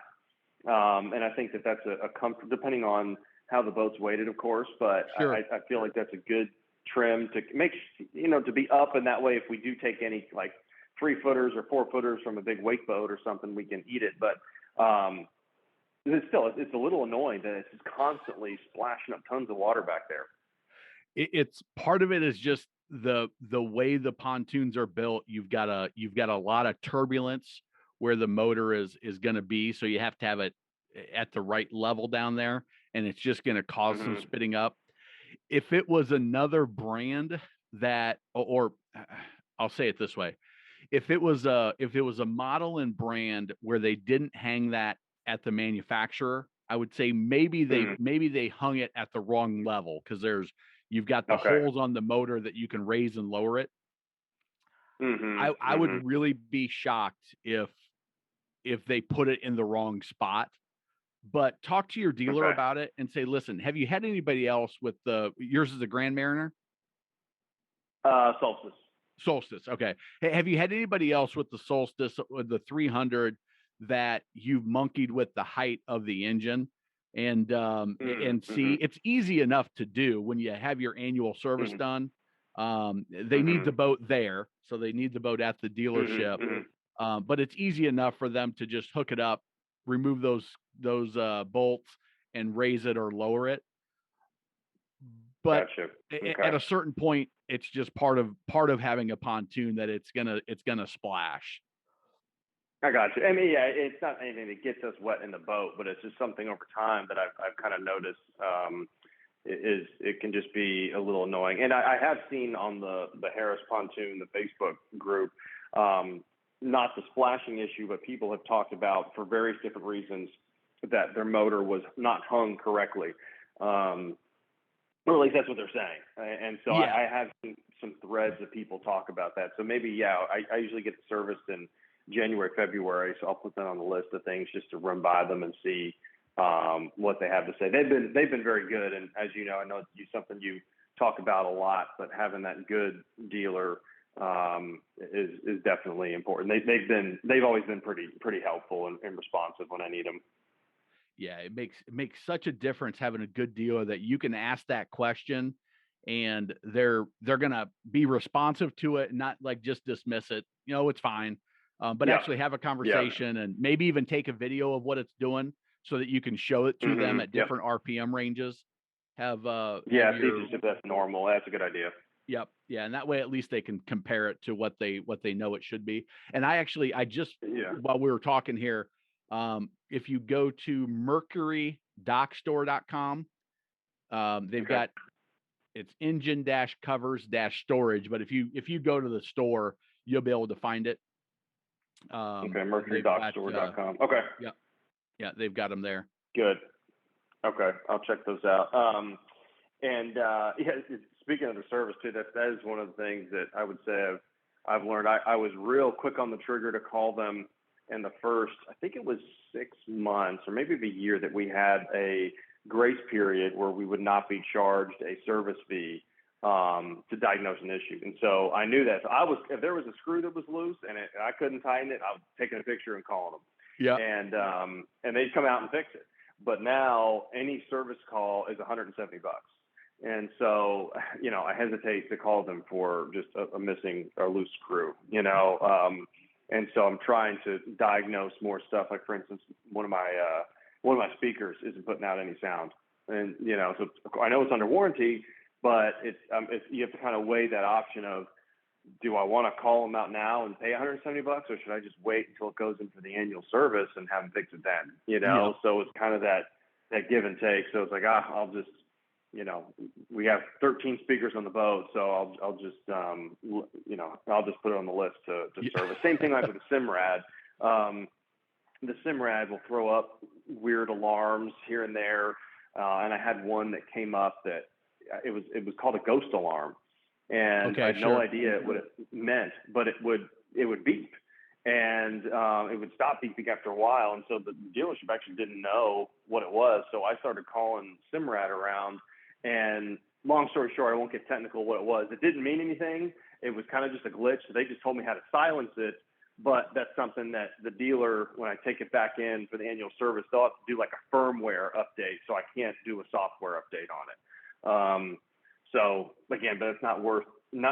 And I think that's a comfort, depending on how the boat's weighted, of course. But sure. I feel like that's a good trim to make, to be up. And that way, if we do take any like 3-footers or 4-footers from a big wake boat or something, we can eat it. But it's a little annoying that it's just constantly splashing up tons of water back there. It's part of it is just the way the pontoons are built. You've got a lot of turbulence where the motor is going to be, so you have to have it at the right level down there, and it's just going to cause some spitting up. If it was another brand that, or I'll say it this way, if it was a model and brand where they didn't hang that at the manufacturer, I would say maybe they hung it at the wrong level, because you've got the holes on the motor that you can raise and lower it. I would really be shocked if they put it in the wrong spot. But talk to your dealer about it and say, listen, have you had anybody else with yours is a Grand Mariner? Solstice. Okay. Hey, have you had anybody else with the Solstice, with the 300, that you've monkeyed with the height of the engine? And see, it's easy enough to do when you have your annual service done. They need the boat there, so they need the boat at the dealership. But it's easy enough for them to just hook it up, remove those bolts, and raise it or lower it. But at a certain point, it's just part of having a pontoon that it's gonna splash. I got you. I mean, yeah, it's not anything that gets us wet in the boat, but it's just something over time that I've kind of noticed. It can just be a little annoying. And I have seen on the Harris Pontoon, the Facebook group, not the splashing issue, but people have talked about, for various different reasons, that their motor was not hung correctly. Or at least that's what they're saying. And so I have seen some threads of people talk about that. So maybe, I usually get it serviced in January, February. So I'll put that on the list of things just to run by them and see what they have to say. They've been very good. And as you know, I know it's something you talk about a lot, but having that good dealer is definitely important. They've always been pretty helpful and responsive when I need them. Yeah, it makes such a difference having a good dealer that you can ask that question and they're gonna be responsive to it and not like just dismiss it. It's fine. But actually have a conversation and maybe even take a video of what it's doing so that you can show it to them at different RPM ranges. If that's normal. That's a good idea. Yep. Yeah. And that way, at least they can compare it to what they know it should be. And while we were talking here, if you go to mercurydockstore.com, they've got, it's engine-covers-storage, but if you go to the store, you'll be able to find it. mercurydockstore.com. Okay. Yeah, they've got them there. Good. Okay, I'll check those out. Speaking of the service too, that is one of the things that I would say I've learned. I was real quick on the trigger to call them in the first, I think it was 6 months or maybe a year, that we had a grace period where we would not be charged a service fee to diagnose an issue. And so I knew that. So if there was a screw that was loose and I couldn't tighten it, I was taking a picture and calling them. Yeah. And they'd come out and fix it. But now any service call is $170. And so, I hesitate to call them for just a missing or loose screw, and so I'm trying to diagnose more stuff. Like, for instance, one of my speakers isn't putting out any sound, and so I know it's under warranty, but you have to kind of weigh that option of, do I want to call them out now and pay $170, or should I just wait until it goes in for the annual service and have them fix it then? So it's kind of that give and take. So it's like, I'll just, we have 13 speakers on the boat, so I'll just put it on the list to service. Same thing like with the Simrad. The Simrad will throw up weird alarms here and there, and I had one that came up that it was called a ghost alarm, and I had no idea what it meant, but it would beep, and it would stop beeping after a while, and so the dealership actually didn't know what it was, so I started calling Simrad around. And long story short, I won't get technical what it was. It didn't mean anything. It was kind of just a glitch. So they just told me how to silence it. But that's something that the dealer, when I take it back in for the annual service, they'll have to do like a firmware update. So I can't do a software update on it. So again, but it's not worth,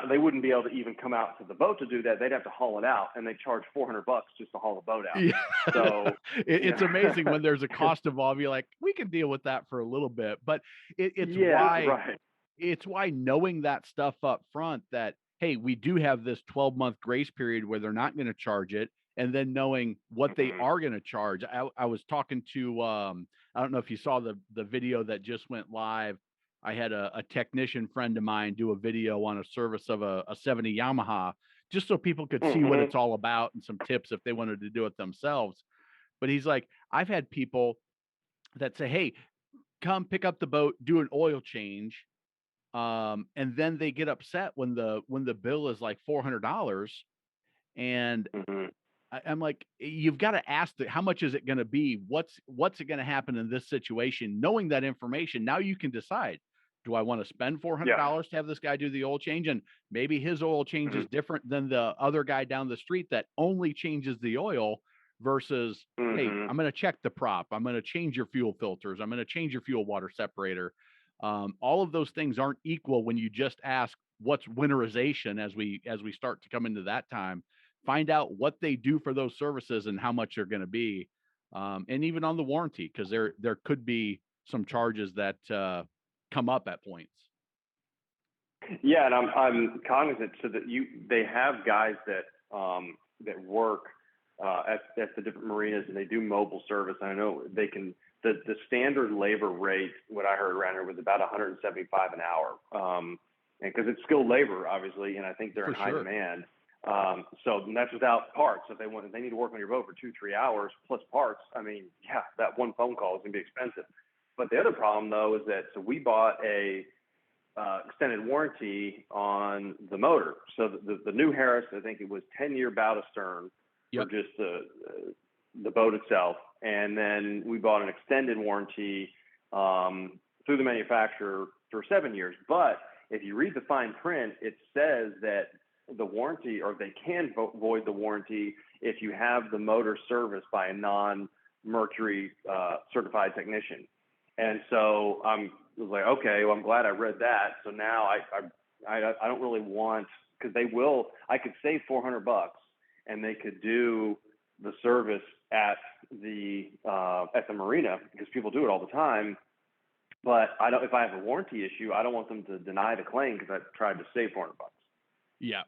they wouldn't be able to even come out to the boat to do that. They'd have to haul it out, and they charge $400 just to haul the boat out. Yeah. So it's amazing when there's a cost involved. You're like, we can deal with that for a little bit, but it's why right. it's why knowing that stuff up front, that hey, we do have this 12-month grace period where they're not going to charge it, and then knowing what they are going to charge. I was talking to I don't know if you saw the video that just went live. I had a technician friend of mine do a video on a service of a 70 Yamaha, just so people could see what it's all about and some tips if they wanted to do it themselves. But he's like, I've had people that say, hey, come pick up the boat, do an oil change. And then they get upset when the bill is like $400. And I'm like, you've got to ask how much is it going to be? What's it going to happen in this situation? Knowing that information, now you can decide, do I want to spend $400 to have this guy do the oil change? And maybe his oil change is different than the other guy down the street that only changes the oil versus, hey, I'm going to check the prop. I'm going to change your fuel filters. I'm going to change your fuel water separator. All of those things aren't equal when you just ask what's winterization as we start to come into that time. Find out what they do for those services and how much they're going to be. And even on the warranty, because there could be some charges that come up at points. Yeah, and I'm cognizant so that they have guys that that work at the different marinas, and they do mobile service. And I know they can. The standard labor rate, what I heard around here, was about $175 an hour, and because it's skilled labor, obviously, and I think they're in high demand. So that's without parts. If they need to work on your boat for 2-3 hours plus parts, I mean, yeah, that one phone call is gonna be expensive. But the other problem though is that we bought a extended warranty on the motor. So the new Harris, I think it was 10-year bow to stern for just the boat itself. And then we bought an extended warranty through the manufacturer for 7 years. But if you read the fine print, it says that the warranty, or they can void the warranty if you have the motor serviced by a non-Mercury certified technician. And so I was like, okay, well, I'm glad I read that. So now I don't really want, because I could save $400 and they could do the service at the marina, because people do it all the time. But if I have a warranty issue, I don't want them to deny the claim because I tried to save $400. Yeah,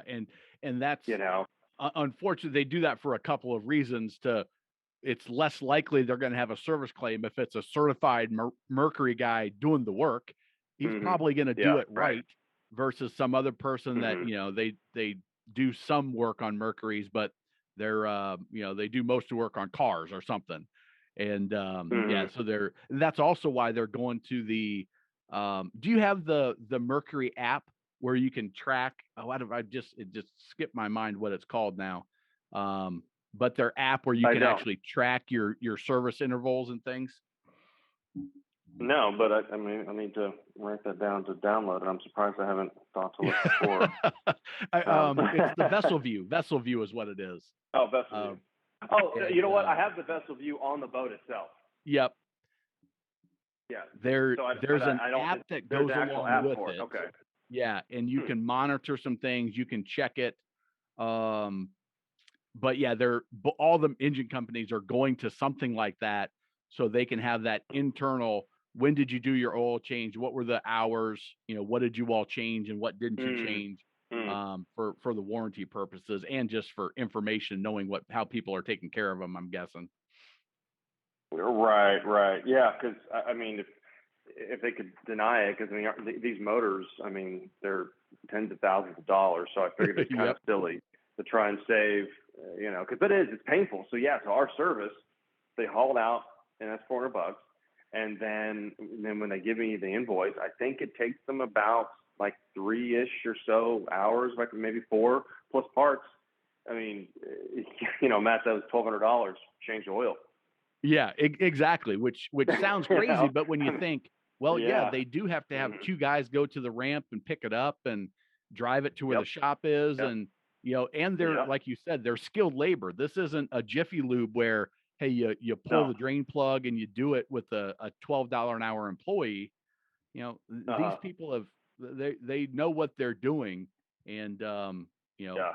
and that's, unfortunately, they do that for a couple of reasons. It's less likely they're going to have a service claim if it's a certified Mercury guy doing the work. He's probably going to do it right versus some other person that they do some work on Mercuries, but they're they do most of the work on cars or something. And so that's also why they're going to the do you have the Mercury app where you can track? It just skipped my mind what it's called now. But their app where you can actually track your service intervals and things. No, but I mean, I need to write that down to download it. I'm surprised I haven't thought to look before. It's the Vessel View. Vessel View is what it is. Oh, Vessel View. You know what? I have the Vessel View on the boat itself. Yep. Yeah. There's an app that goes along with it. Okay. Yeah, and you can monitor some things. You can check it. But yeah, all the engine companies are going to something like that, so they can have that internal. When did you do your oil change? What were the hours? What did you all change and what didn't you change? For the warranty purposes and just for information, knowing how people are taking care of them, I'm guessing. Right. Yeah, because I mean, if they could deny it, because I mean, these motors, I mean, they're tens of thousands of dollars, so I figured it's kind of silly to try and save, because it's painful. So yeah, to our service, they haul it out, and that's $400. And then when they give me the invoice, I think it takes them about like 3-ish or so hours, like maybe 4 plus parts. I mean, Matt, that was $1,200 change the oil. Yeah, exactly. Which sounds crazy, but when you think, well, yeah, they do have to have 2 guys go to the ramp and pick it up and drive it to where the shop is, and and they're like you said, they're skilled labor. This isn't a Jiffy Lube where, hey, you pull the drain plug and you do it with a $12 an hour employee. These people they know what they're doing, and you know, Yeah.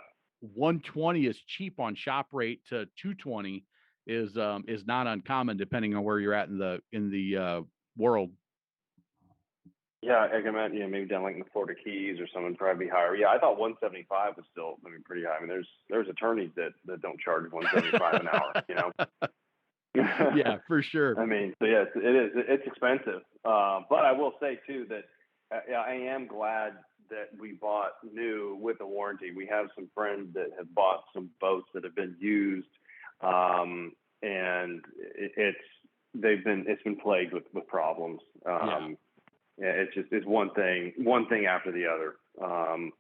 120 is cheap on shop rate to 220 is not uncommon depending on where you're at in the world. Yeah, I can imagine, maybe down like in the Florida Keys or something, probably be higher. Yeah, I thought 175 was still, pretty high. I mean, there's attorneys that don't charge 175 an hour, Yeah, for sure. I mean, so yeah, it's expensive. But I will say too that I am glad that we bought new with a warranty. We have some friends that have bought some boats that have been used, and it's been plagued with problems. Yeah, it's one thing after the other. And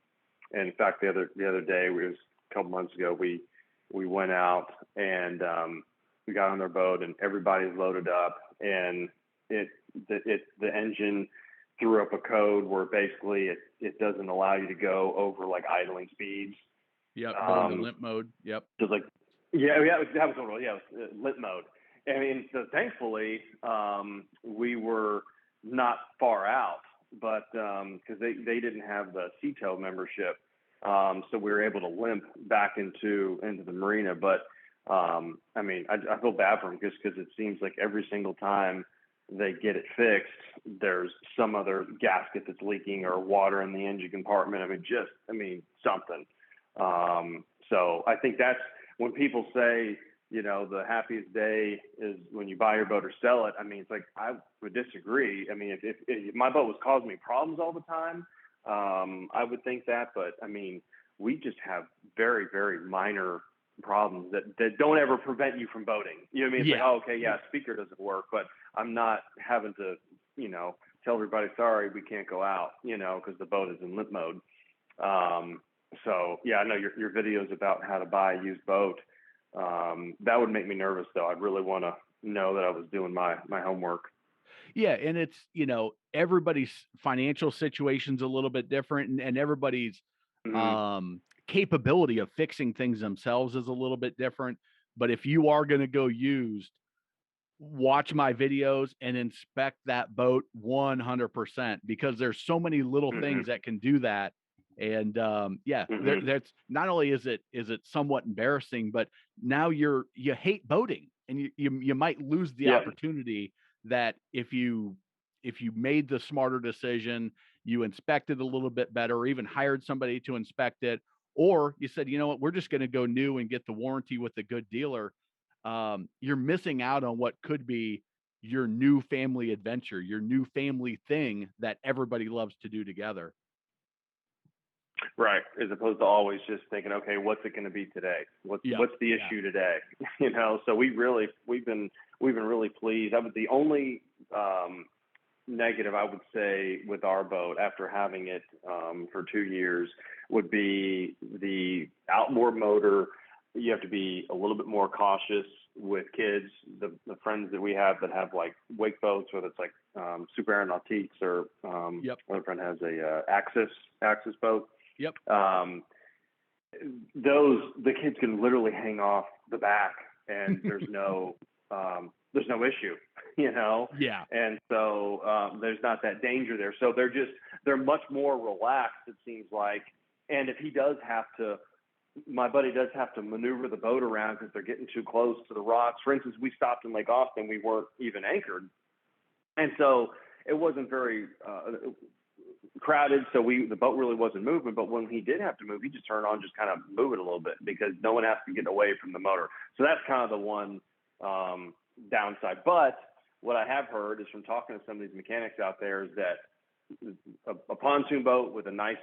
in fact, the other day, it was a couple months ago, we went out and we got on their boat and everybody's loaded up, and the engine threw up a code where basically it doesn't allow you to go over like idling speeds. Yep, going to limp mode. Yep. Just like that was what it was limp mode. I mean, so thankfully we were not far out, but because they didn't have the CTO membership, so we were able to limp back into the marina. But I mean, I feel bad for them just because it seems like every single time they get it fixed, there's some other gasket that's leaking or water in the engine compartment. I mean, something. So I think that's when people say, the happiest day is when you buy your boat or sell it. I mean, it's like, I would disagree. I mean, if my boat was causing me problems all the time, I would think that, but I mean, we just have very, very minor problems that don't ever prevent you from boating. You know what I mean? It's like, oh, okay, yeah, speaker doesn't work, but I'm not having to, tell everybody, sorry, we can't go out, because the boat is in limp mode. So yeah, I know your videos about how to buy a used boat. That would make me nervous though. I'd really want to know that I was doing my homework. Yeah. And it's, everybody's financial situation's a little bit different, and everybody's capability of fixing things themselves is a little bit different. But if you are going to go used, watch my videos and inspect that boat 100%, because there's so many little things that can do that. And that's not only is it somewhat embarrassing, but now you hate boating, and you might lose the opportunity that if you made the smarter decision, you inspected a little bit better, or even hired somebody to inspect it, or you said, you know what, we're just going to go new and get the warranty with a good dealer. You're missing out on what could be your new family adventure, your new family thing that everybody loves to do together. Right. As opposed to always just thinking, okay, what's it going to be today? What's the issue today? So we've been really pleased. That was the only negative I would say with our boat after having it for 2 years would be the outboard motor. You have to be a little bit more cautious with kids. The friends that we have that have like wake boats, whether it's like Super Aeronautiques or one friend has a Axis boat. Yep. The kids can literally hang off the back and there's no issue, Yeah. And so there's not that danger there. So they're much more relaxed, it seems like. And if my buddy does have to maneuver the boat around because they're getting too close to the rocks. For instance, we stopped in Lake Austin, we weren't even anchored. And so it wasn't very crowded, so the boat really wasn't moving. But when he did have to move, he just turned on, just kind of move it a little bit because no one has to get away from the motor. So that's kind of the one downside. But what I have heard is from talking to some of these mechanics out there is that a pontoon boat with a nice,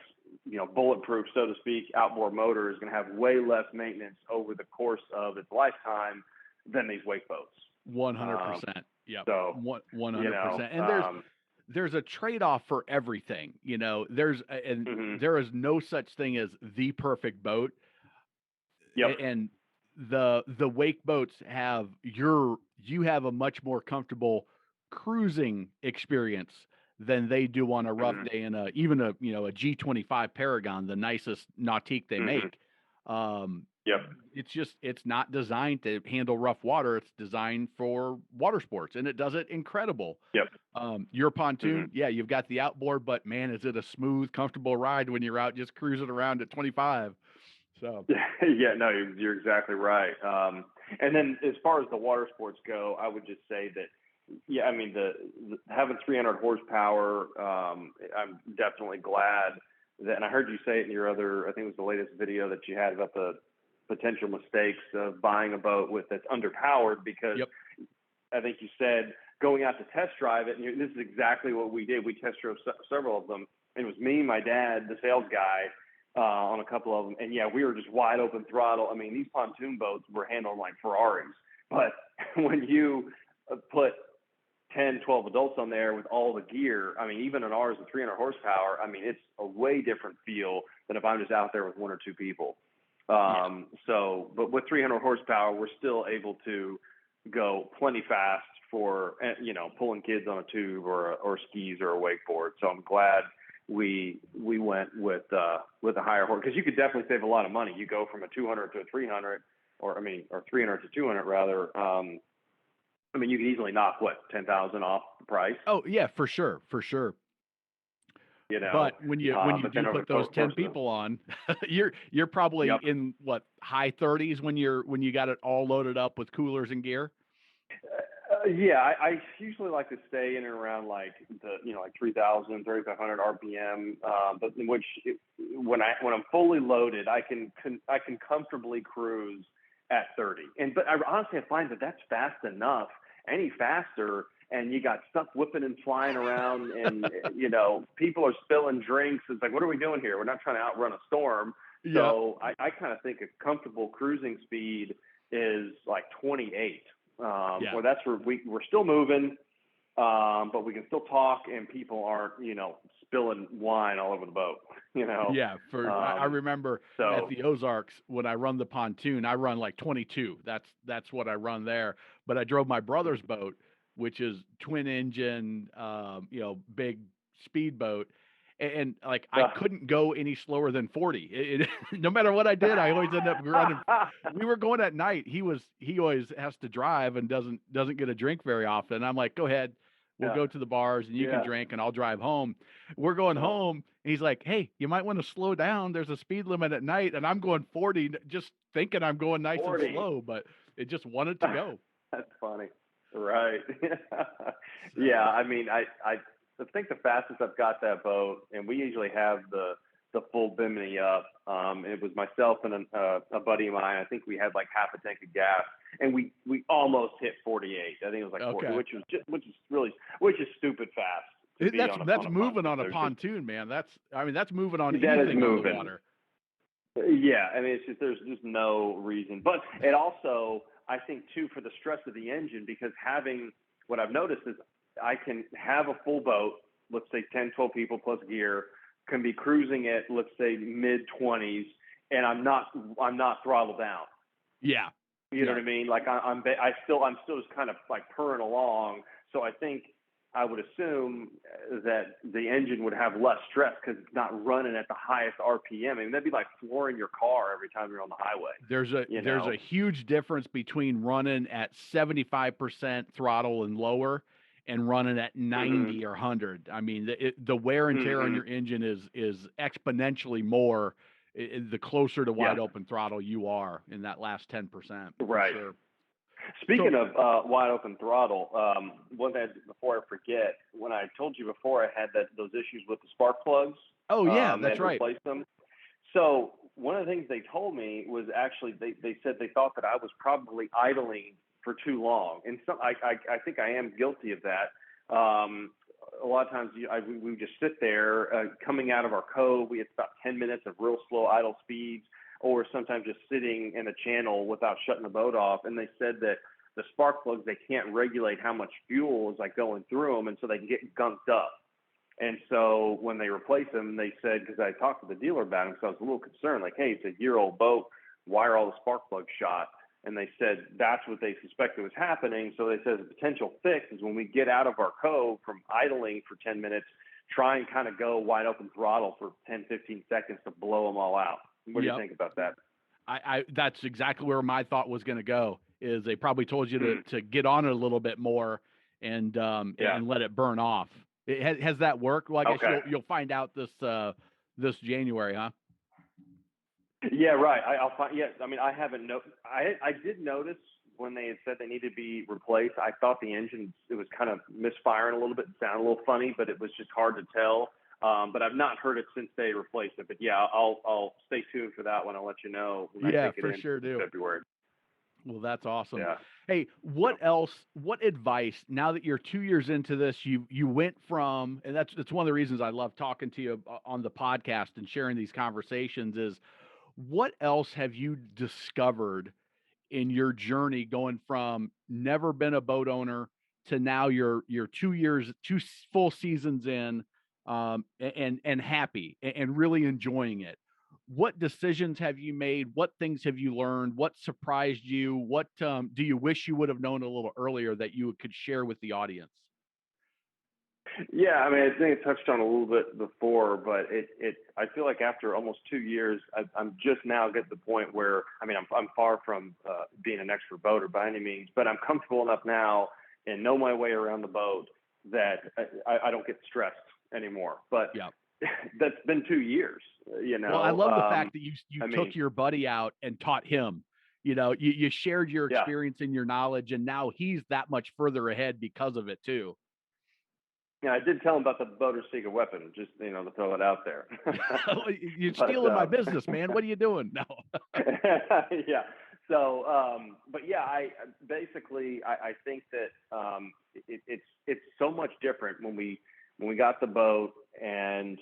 bulletproof, so to speak, outboard motor is going to have way less maintenance over the course of its lifetime than these wake boats. 100%. Yeah. So 100%. And there's a trade-off for everything. There is no such thing as the perfect boat. Yep. And the wake boats you have a much more comfortable cruising experience than they do on a rough day in even a G25 Paragon, the nicest nautique they make. Yep. it's not designed to handle rough water. It's designed for water sports, and it does it incredible. Yep. Your pontoon, yeah, you've got the outboard, but man, is it a smooth, comfortable ride when you're out just cruising around at 25. So yeah, no, you're exactly right. And then as far as the water sports go, I would just say that, yeah, I mean, the having 300 horsepower, I'm definitely glad that, and I heard you say it in your other, I think it was the latest video that you had about the potential mistakes of buying a boat that's underpowered, because yep. I think you said going out to test drive it, and this is exactly what we did. We test drove several of them. And it was me, my dad, the sales guy, on a couple of them. And yeah, we were just wide open throttle. I mean, these pontoon boats were handling like Ferraris. But when you put 10, 12 adults on there with all the gear, I mean, even on ours with 300 horsepower, I mean, it's a way different feel than if I'm just out there with one or two people. So, but with 300 horsepower, we're still able to go plenty fast for, pulling kids on a tube or skis or a wakeboard. So I'm glad we went with a higher horse, because you could definitely save a lot of money. You go from a 200 to a 300, or 300 to 200 rather. I mean, you can easily knock 10,000 off the price. Oh yeah, for sure. But when you do put those 10 people on, you're probably in high 30s when you got it all loaded up with coolers and gear. Yeah, I usually like to stay in and around like 3,000, 3,500 RPM. But when I'm fully loaded, I can comfortably cruise at 30. But honestly, I find that that's fast enough. Any faster, and you got stuff whipping and flying around, and people are spilling drinks. It's like, what are we doing here? We're not trying to outrun a storm. Yeah. So I kind of think a comfortable cruising speed is like 28. Or that's where we're still moving, but we can still talk, and people aren't, spilling wine all over the boat, Yeah. I remember at the Ozarks, when I run the pontoon, I run like 22. That's what I run there. But I drove my brother's boat, which is twin engine, big speedboat. And like, I couldn't go any slower than 40. No matter what I did, I always end up running. We were going at night. He always has to drive and doesn't get a drink very often. I'm like, go ahead, we'll go to the bars and you can drink and I'll drive home. We're going home. And he's like, hey, you might want to slow down. There's a speed limit at night. And I'm going 40, just thinking I'm going nice 40. And slow, but it just wanted to go. That's funny. Right. Yeah. I mean, I think the fastest I've got that boat, and we usually have the full bimini up. It was myself and a buddy of mine. I think we had like half a tank of gas, and we almost hit 48. I think it was like 40, which is stupid fast. That's moving on a pontoon, man. That's moving on anything on the water. Yeah, I mean, it's just, there's just no reason. But it also, I think too, for the stress of the engine, because what I've noticed is I can have a full boat, let's say 10, 12 people plus gear, can be cruising at, let's say, mid 20s, and I'm not throttled down. Yeah. You know what I mean? Like I'm still just kind of like purring along. So I think I would assume that the engine would have less stress because it's not running at the highest RPM. I mean, that'd be like flooring your car every time you're on the highway. There's a huge difference between running at 75% throttle and lower and running at 90 or 100. I mean, the wear and tear on your engine is exponentially more the closer to wide open throttle you are in that last 10%. Right. Sure. Speaking of wide open throttle, one thing before I forget, when I told you before I had those issues with the spark plugs. Oh yeah, that's right. Replace them. So one of the things they told me was actually they said they thought that I was probably idling for too long, and so I think I am guilty of that. A lot of times we would just sit there coming out of our cove. We had about 10 minutes of real slow idle speeds, or sometimes just sitting in a channel without shutting the boat off. And they said that the spark plugs, they can't regulate how much fuel is like going through them, and so they can get gunked up. And so when they replace them, they said, because I talked to the dealer about them, so I was a little concerned, like, hey, it's a year-old boat, why are all the spark plugs shot? And they said that's what they suspected was happening. So they said the potential fix is when we get out of our cove from idling for 10 minutes, try and kind of go wide open throttle for 10, 15 seconds to blow them all out. What do you think about that? I that's exactly where my thought was going to go. Is they probably told you to get on it a little bit more Yeah. and let it burn off. Has that worked? Well, I guess Okay. you'll find out this January, huh? Yeah, right. I'll find. Yes, I mean I haven't. I did notice when they had said they needed to be replaced. I thought the engine it was kind of misfiring a little bit, sounded a little funny, but it was just hard to tell. But I've not heard it since they replaced it. But yeah, I'll stay tuned for that one. I'll let you know when I Yeah, take it for in sure do. February. Well, that's awesome. Yeah. Hey, what else? What advice? Now that you're 2 years into this, you went from, and that's one of the reasons I love talking to you on the podcast and sharing these conversations. Is what else have you discovered in your journey going from never been a boat owner to now you're 2 years, full seasons in, and happy and really enjoying it? What decisions have you made? What things have you learned? What surprised you? What do you wish you would have known a little earlier that you could share with the audience? Yeah, I mean, I think I touched on a little bit before, but I feel like after almost 2 years, I'm just now getting to the point where, I mean, I'm far from being an expert boater by any means, but I'm comfortable enough now and know my way around the boat that I don't get stressed anymore. But Yeah. that's been 2 years, you know. Well, I love the fact that you I took mean, your buddy out and taught him. You shared your yeah. experience and your knowledge, and now he's that much further ahead because of it too. Yeah, I did tell him about the boater secret weapon, just to throw it out there. You're But stealing my business, man. What are you doing? No. yeah. So, but yeah, I basically I think that it's so much different when we got the boat, and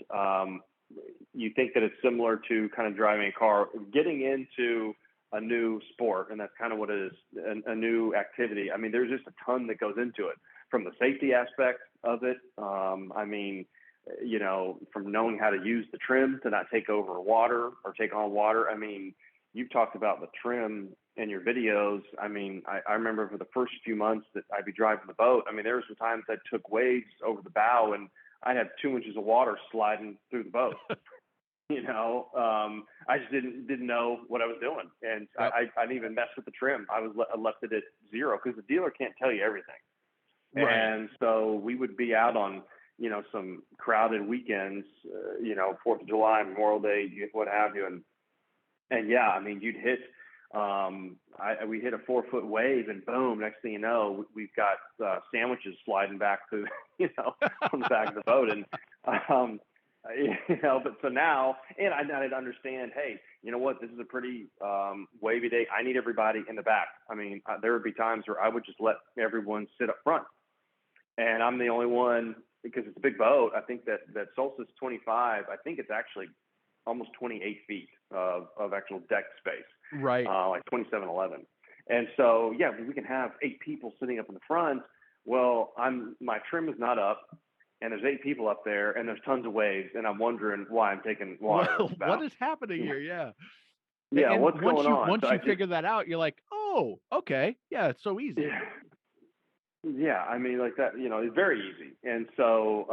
you think that it's similar to kind of driving a car, getting into a new sport, and that's kind of what it is, a new activity. I mean, there's just a ton that goes into it, from the safety aspect of it. I mean, from knowing how to use the trim to not take over water or take on water. I mean, you've talked about the trim in your videos. I mean, I remember for the first few months that I'd be driving the boat. I mean, there were some times I took waves over the bow and I'd have 2 inches of water sliding through the boat. I just didn't know what I was doing, and Yep. I didn't even mess with the trim. I left it at 0 because the dealer can't tell you everything. Right. And so we would be out on, some crowded weekends, 4th of July, Memorial Day, what have you. And yeah, I mean, you'd hit, we hit a 4-foot wave and boom, next thing you know, we've got sandwiches sliding back to, on the back of the boat. And, but so now, and I'd understand, hey, you know what, this is a pretty wavy day. I need everybody in the back. I mean, there would be times where I would just let everyone sit up front. And I'm the only one, because it's a big boat. I think that Solstice 25, I think it's actually almost 28 feet of actual deck space. Right. Like 2711. And so, yeah, we can have 8 people sitting up in the front. Well, my trim is not up, and there's 8 people up there, and there's tons of waves, and I'm wondering why I'm taking water. Well, what is happening here? Yeah. Yeah, And what's going on? Once So you figure that out, you're like, oh, okay, yeah, it's so easy. Yeah, I mean, like that, it's very easy, and so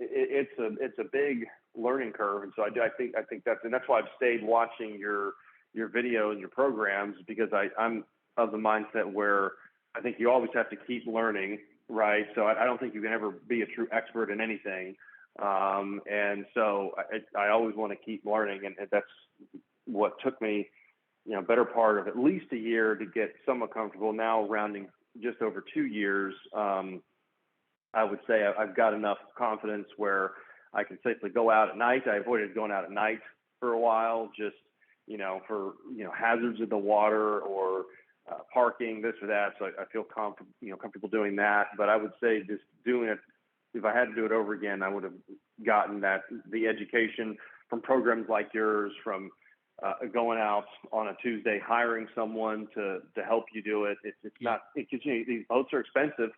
it's a big learning curve, and so I think that's why I've stayed watching your videos and your programs, because I'm of the mindset where I think you always have to keep learning, right? So I don't think you can ever be a true expert in anything, and so I always want to keep learning, and that's what took me, better part of at least a year to get somewhat comfortable. Now rounding just over 2 years, I would say I've got enough confidence where I can safely go out at night. I avoided going out at night for a while, just, for, hazards in the water or parking, this or that. So I feel comfortable doing that. But I would say just doing it, if I had to do it over again, I would have gotten the education from programs like yours, from going out on a Tuesday, hiring someone to help you do it. It's not, because these boats are expensive.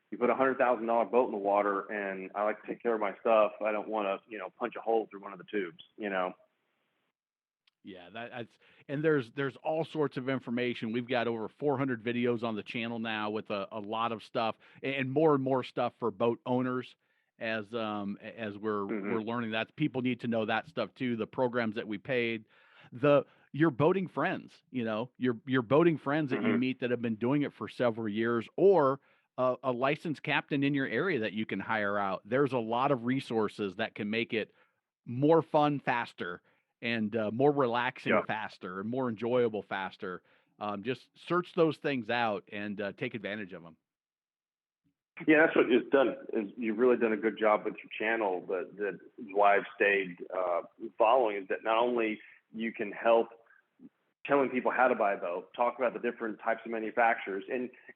You put $100,000 boat in the water, and I like to take care of my stuff. I don't want to, punch a hole through one of the tubes, Yeah, that's, and there's all sorts of information. We've got over 400 videos on the channel now with a lot of stuff and more stuff for boat owners as we're learning that. People need to know that stuff too. The programs that we paid, your boating friends, your boating friends that you Mm-hmm. meet that have been doing it for several years, or a licensed captain in your area that you can hire out. There's a lot of resources that can make it more fun faster, and more relaxing Yeah. faster, and more enjoyable faster. Just search those things out and take advantage of them. Yeah, that's what you've done. Is you've really done a good job with your channel. That why I've stayed following is that not only you can help telling people how to buy a boat, talk about the different types of manufacturers,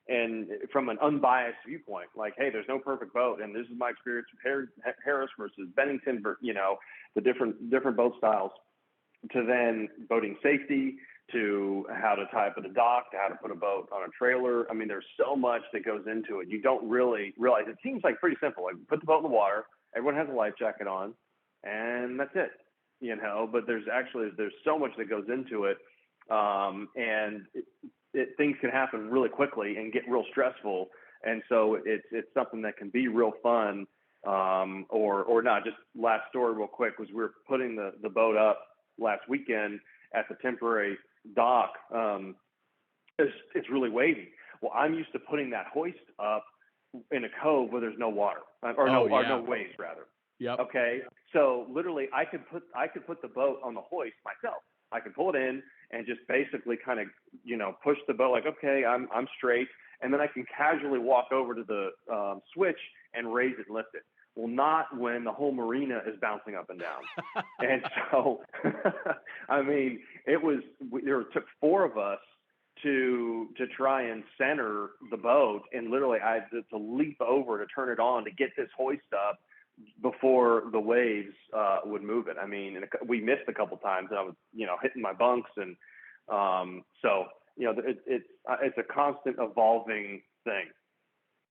and from an unbiased viewpoint, like, hey, there's no perfect boat, and this is my experience with Harris versus Bennington, the different boat styles, to then boating safety, to how to tie up at a dock, to how to put a boat on a trailer. I mean, there's so much that goes into it. You don't really realize. It seems like pretty simple. Like, put the boat in the water, everyone has a life jacket on, and that's it. But there's so much that goes into it. And things can happen really quickly and get real stressful. And so it's something that can be real fun, or not. Just last story real quick was we were putting the boat up last weekend at the temporary dock. It's really wavy. Well, I'm used to putting that hoist up in a cove where there's no water, or no waves rather. Yep. Okay. So literally I could put the boat on the hoist myself. I could pull it in and just basically kind of, push the boat like, okay, I'm straight. And then I can casually walk over to the switch and raise it and lift it. Well, not when the whole marina is bouncing up and down. And so, I mean, it took four of us to try and center the boat. And literally I had to leap over to turn it on to get this hoist up before the waves would move it. I mean, we missed a couple times, and I was, hitting my bunks, and so it's a constant evolving thing.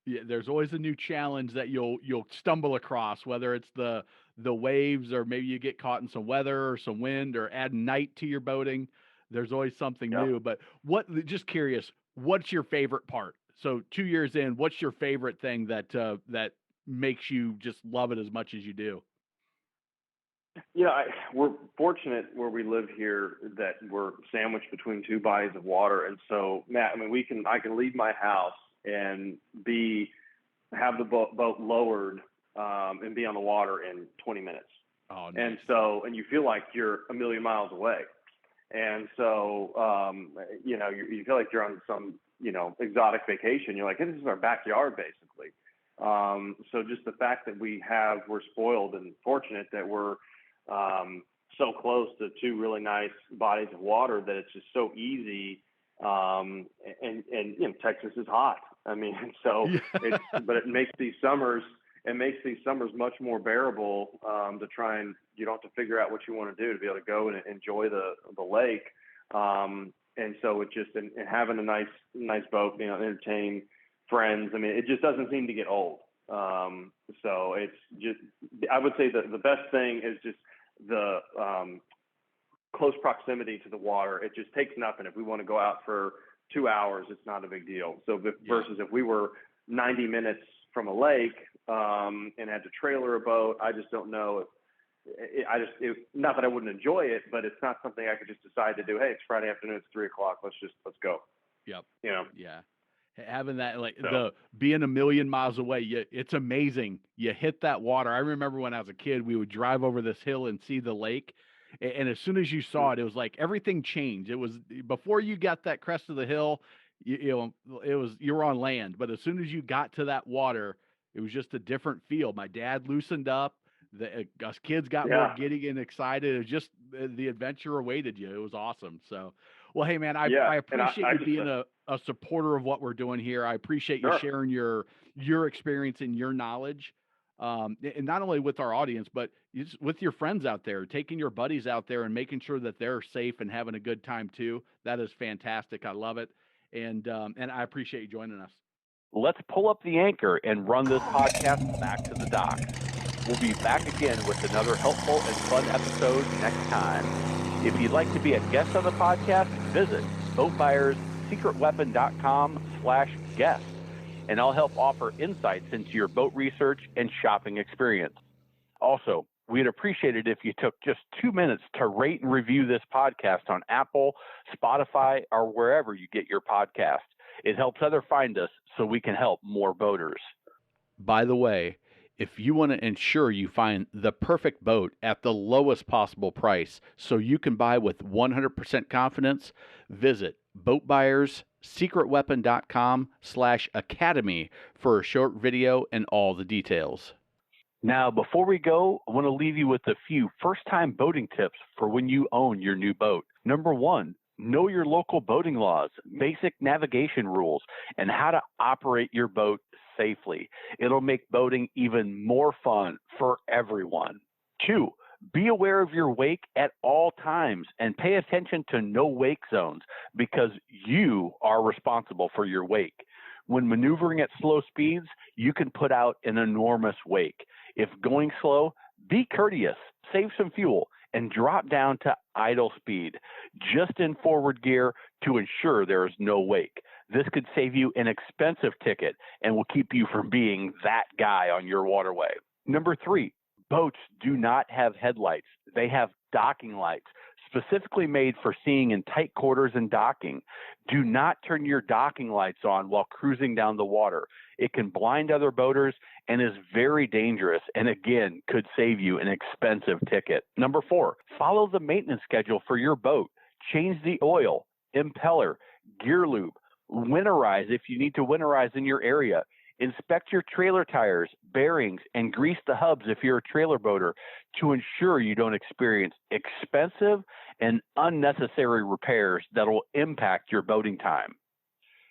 Yeah, there's always a new challenge that you'll stumble across, whether it's the waves, or maybe you get caught in some weather or some wind, or add night to your boating. There's always something Yep. new. But just curious, what's your favorite part? So 2 years in, what's your favorite thing that makes you just love it as much as you do? We're fortunate where we live here that we're sandwiched between two bodies of water. And so, Matt, I mean, I can leave my house and have the boat lowered, and be on the water in 20 minutes. Oh, nice. And so, and you feel like you're a million miles away. And so, you feel like you're on some, exotic vacation. You're like, hey, this is our backyard, basically. So just the fact that we're spoiled and fortunate that we're so close to two really nice bodies of water that it's just so easy. And Texas is hot. I mean, so but it makes these summers much more bearable, to try, and you don't have to figure out what you want to do to be able to go and enjoy the lake. And so it just, and having a nice boat, entertain friends. I mean, it just doesn't seem to get old. So it's just, I would say that the best thing is just the close proximity to the water. It just takes nothing. If we want to go out for 2 hours, it's not a big deal. So versus if we were 90 minutes from a lake, and had to trailer a boat, I just don't know. Not that I wouldn't enjoy it, but it's not something I could just decide to do. Hey, it's Friday afternoon, it's 3:00. Let's go. Yep. Yeah. Having that, being a million miles away, it's amazing. You hit that water. I remember when I was a kid, we would drive over this hill and see the lake. And as soon as you saw it was like everything changed. It was before you got that crest of the hill, you were on land. But as soon as you got to that water, it was just a different feel. My dad loosened up. Us kids got more giddy and excited. It was just the adventure awaited you. It was awesome. So, well, hey man, I appreciate you being a supporter of what we're doing here. I appreciate you sharing your experience and your knowledge, and not only with our audience, but with your friends out there, taking your buddies out there and making sure that they're safe and having a good time too. That is fantastic. I love it, and I appreciate you joining us. Let's pull up the anchor and run this podcast back to the dock. We'll be back again with another helpful and fun episode next time. If you'd like to be a guest on the podcast, visit boatbuyersSecretWeapon.com/guest, and I'll help offer insights into your boat research and shopping experience. Also, we'd appreciate it if you took just 2 minutes to rate and review this podcast on Apple, Spotify, or wherever you get your podcast. It helps others find us so we can help more boaters. By the way, if you want to ensure you find the perfect boat at the lowest possible price so you can buy with 100% confidence, visit boatbuyerssecretweapon.com/academy for a short video and all the details. Now, before we go, I want to leave you with a few first-time boating tips for when you own your new boat. Number 1, know your local boating laws, basic navigation rules, and how to operate your boat safely. It'll make boating even more fun for everyone. 2, be aware of your wake at all times and pay attention to no wake zones because you are responsible for your wake. When maneuvering at slow speeds, you can put out an enormous wake. If going slow, be courteous, save some fuel, and drop down to idle speed, just in forward gear to ensure there is no wake. This could save you an expensive ticket and will keep you from being that guy on your waterway. Number 3, boats do not have headlights. They have docking lights, specifically made for seeing in tight quarters and docking. Do not turn your docking lights on while cruising down the water. It can blind other boaters and is very dangerous and, again, could save you an expensive ticket. Number 4, follow the maintenance schedule for your boat. Change the oil, impeller, gear lube, winterize if you need to winterize in your area. Inspect your trailer tires, bearings, and grease the hubs if you're a trailer boater to ensure you don't experience expensive and unnecessary repairs that will impact your boating time.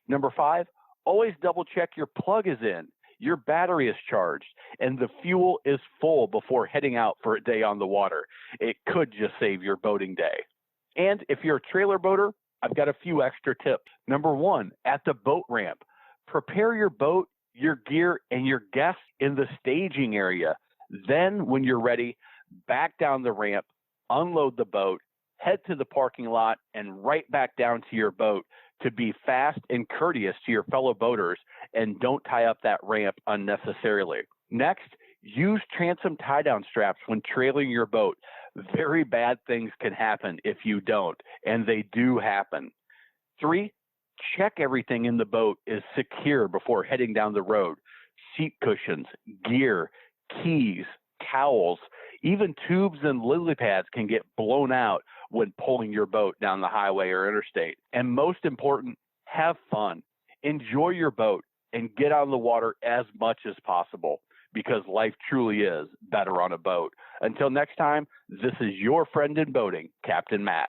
Number 5, always double check your plug is in, your battery is charged, and the fuel is full before heading out for a day on the water. It could just save your boating day. And if you're a trailer boater, I've got a few extra tips. Number 1, at the boat ramp, prepare your boat, your gear, and your guests in the staging area. Then, when you're ready, back down the ramp, unload the boat, head to the parking lot, and right back down to your boat to be fast and courteous to your fellow boaters and don't tie up that ramp unnecessarily. Next, use transom tie-down straps when trailing your boat. Very bad things can happen if you don't, and they do happen. 3, check everything in the boat is secure before heading down the road. Seat cushions, gear, keys, towels, even tubes and lily pads can get blown out when pulling your boat down the highway or interstate. And most important, have fun. Enjoy your boat and get on the water as much as possible because life truly is better on a boat. Until next time, this is your friend in boating, Captain Matt.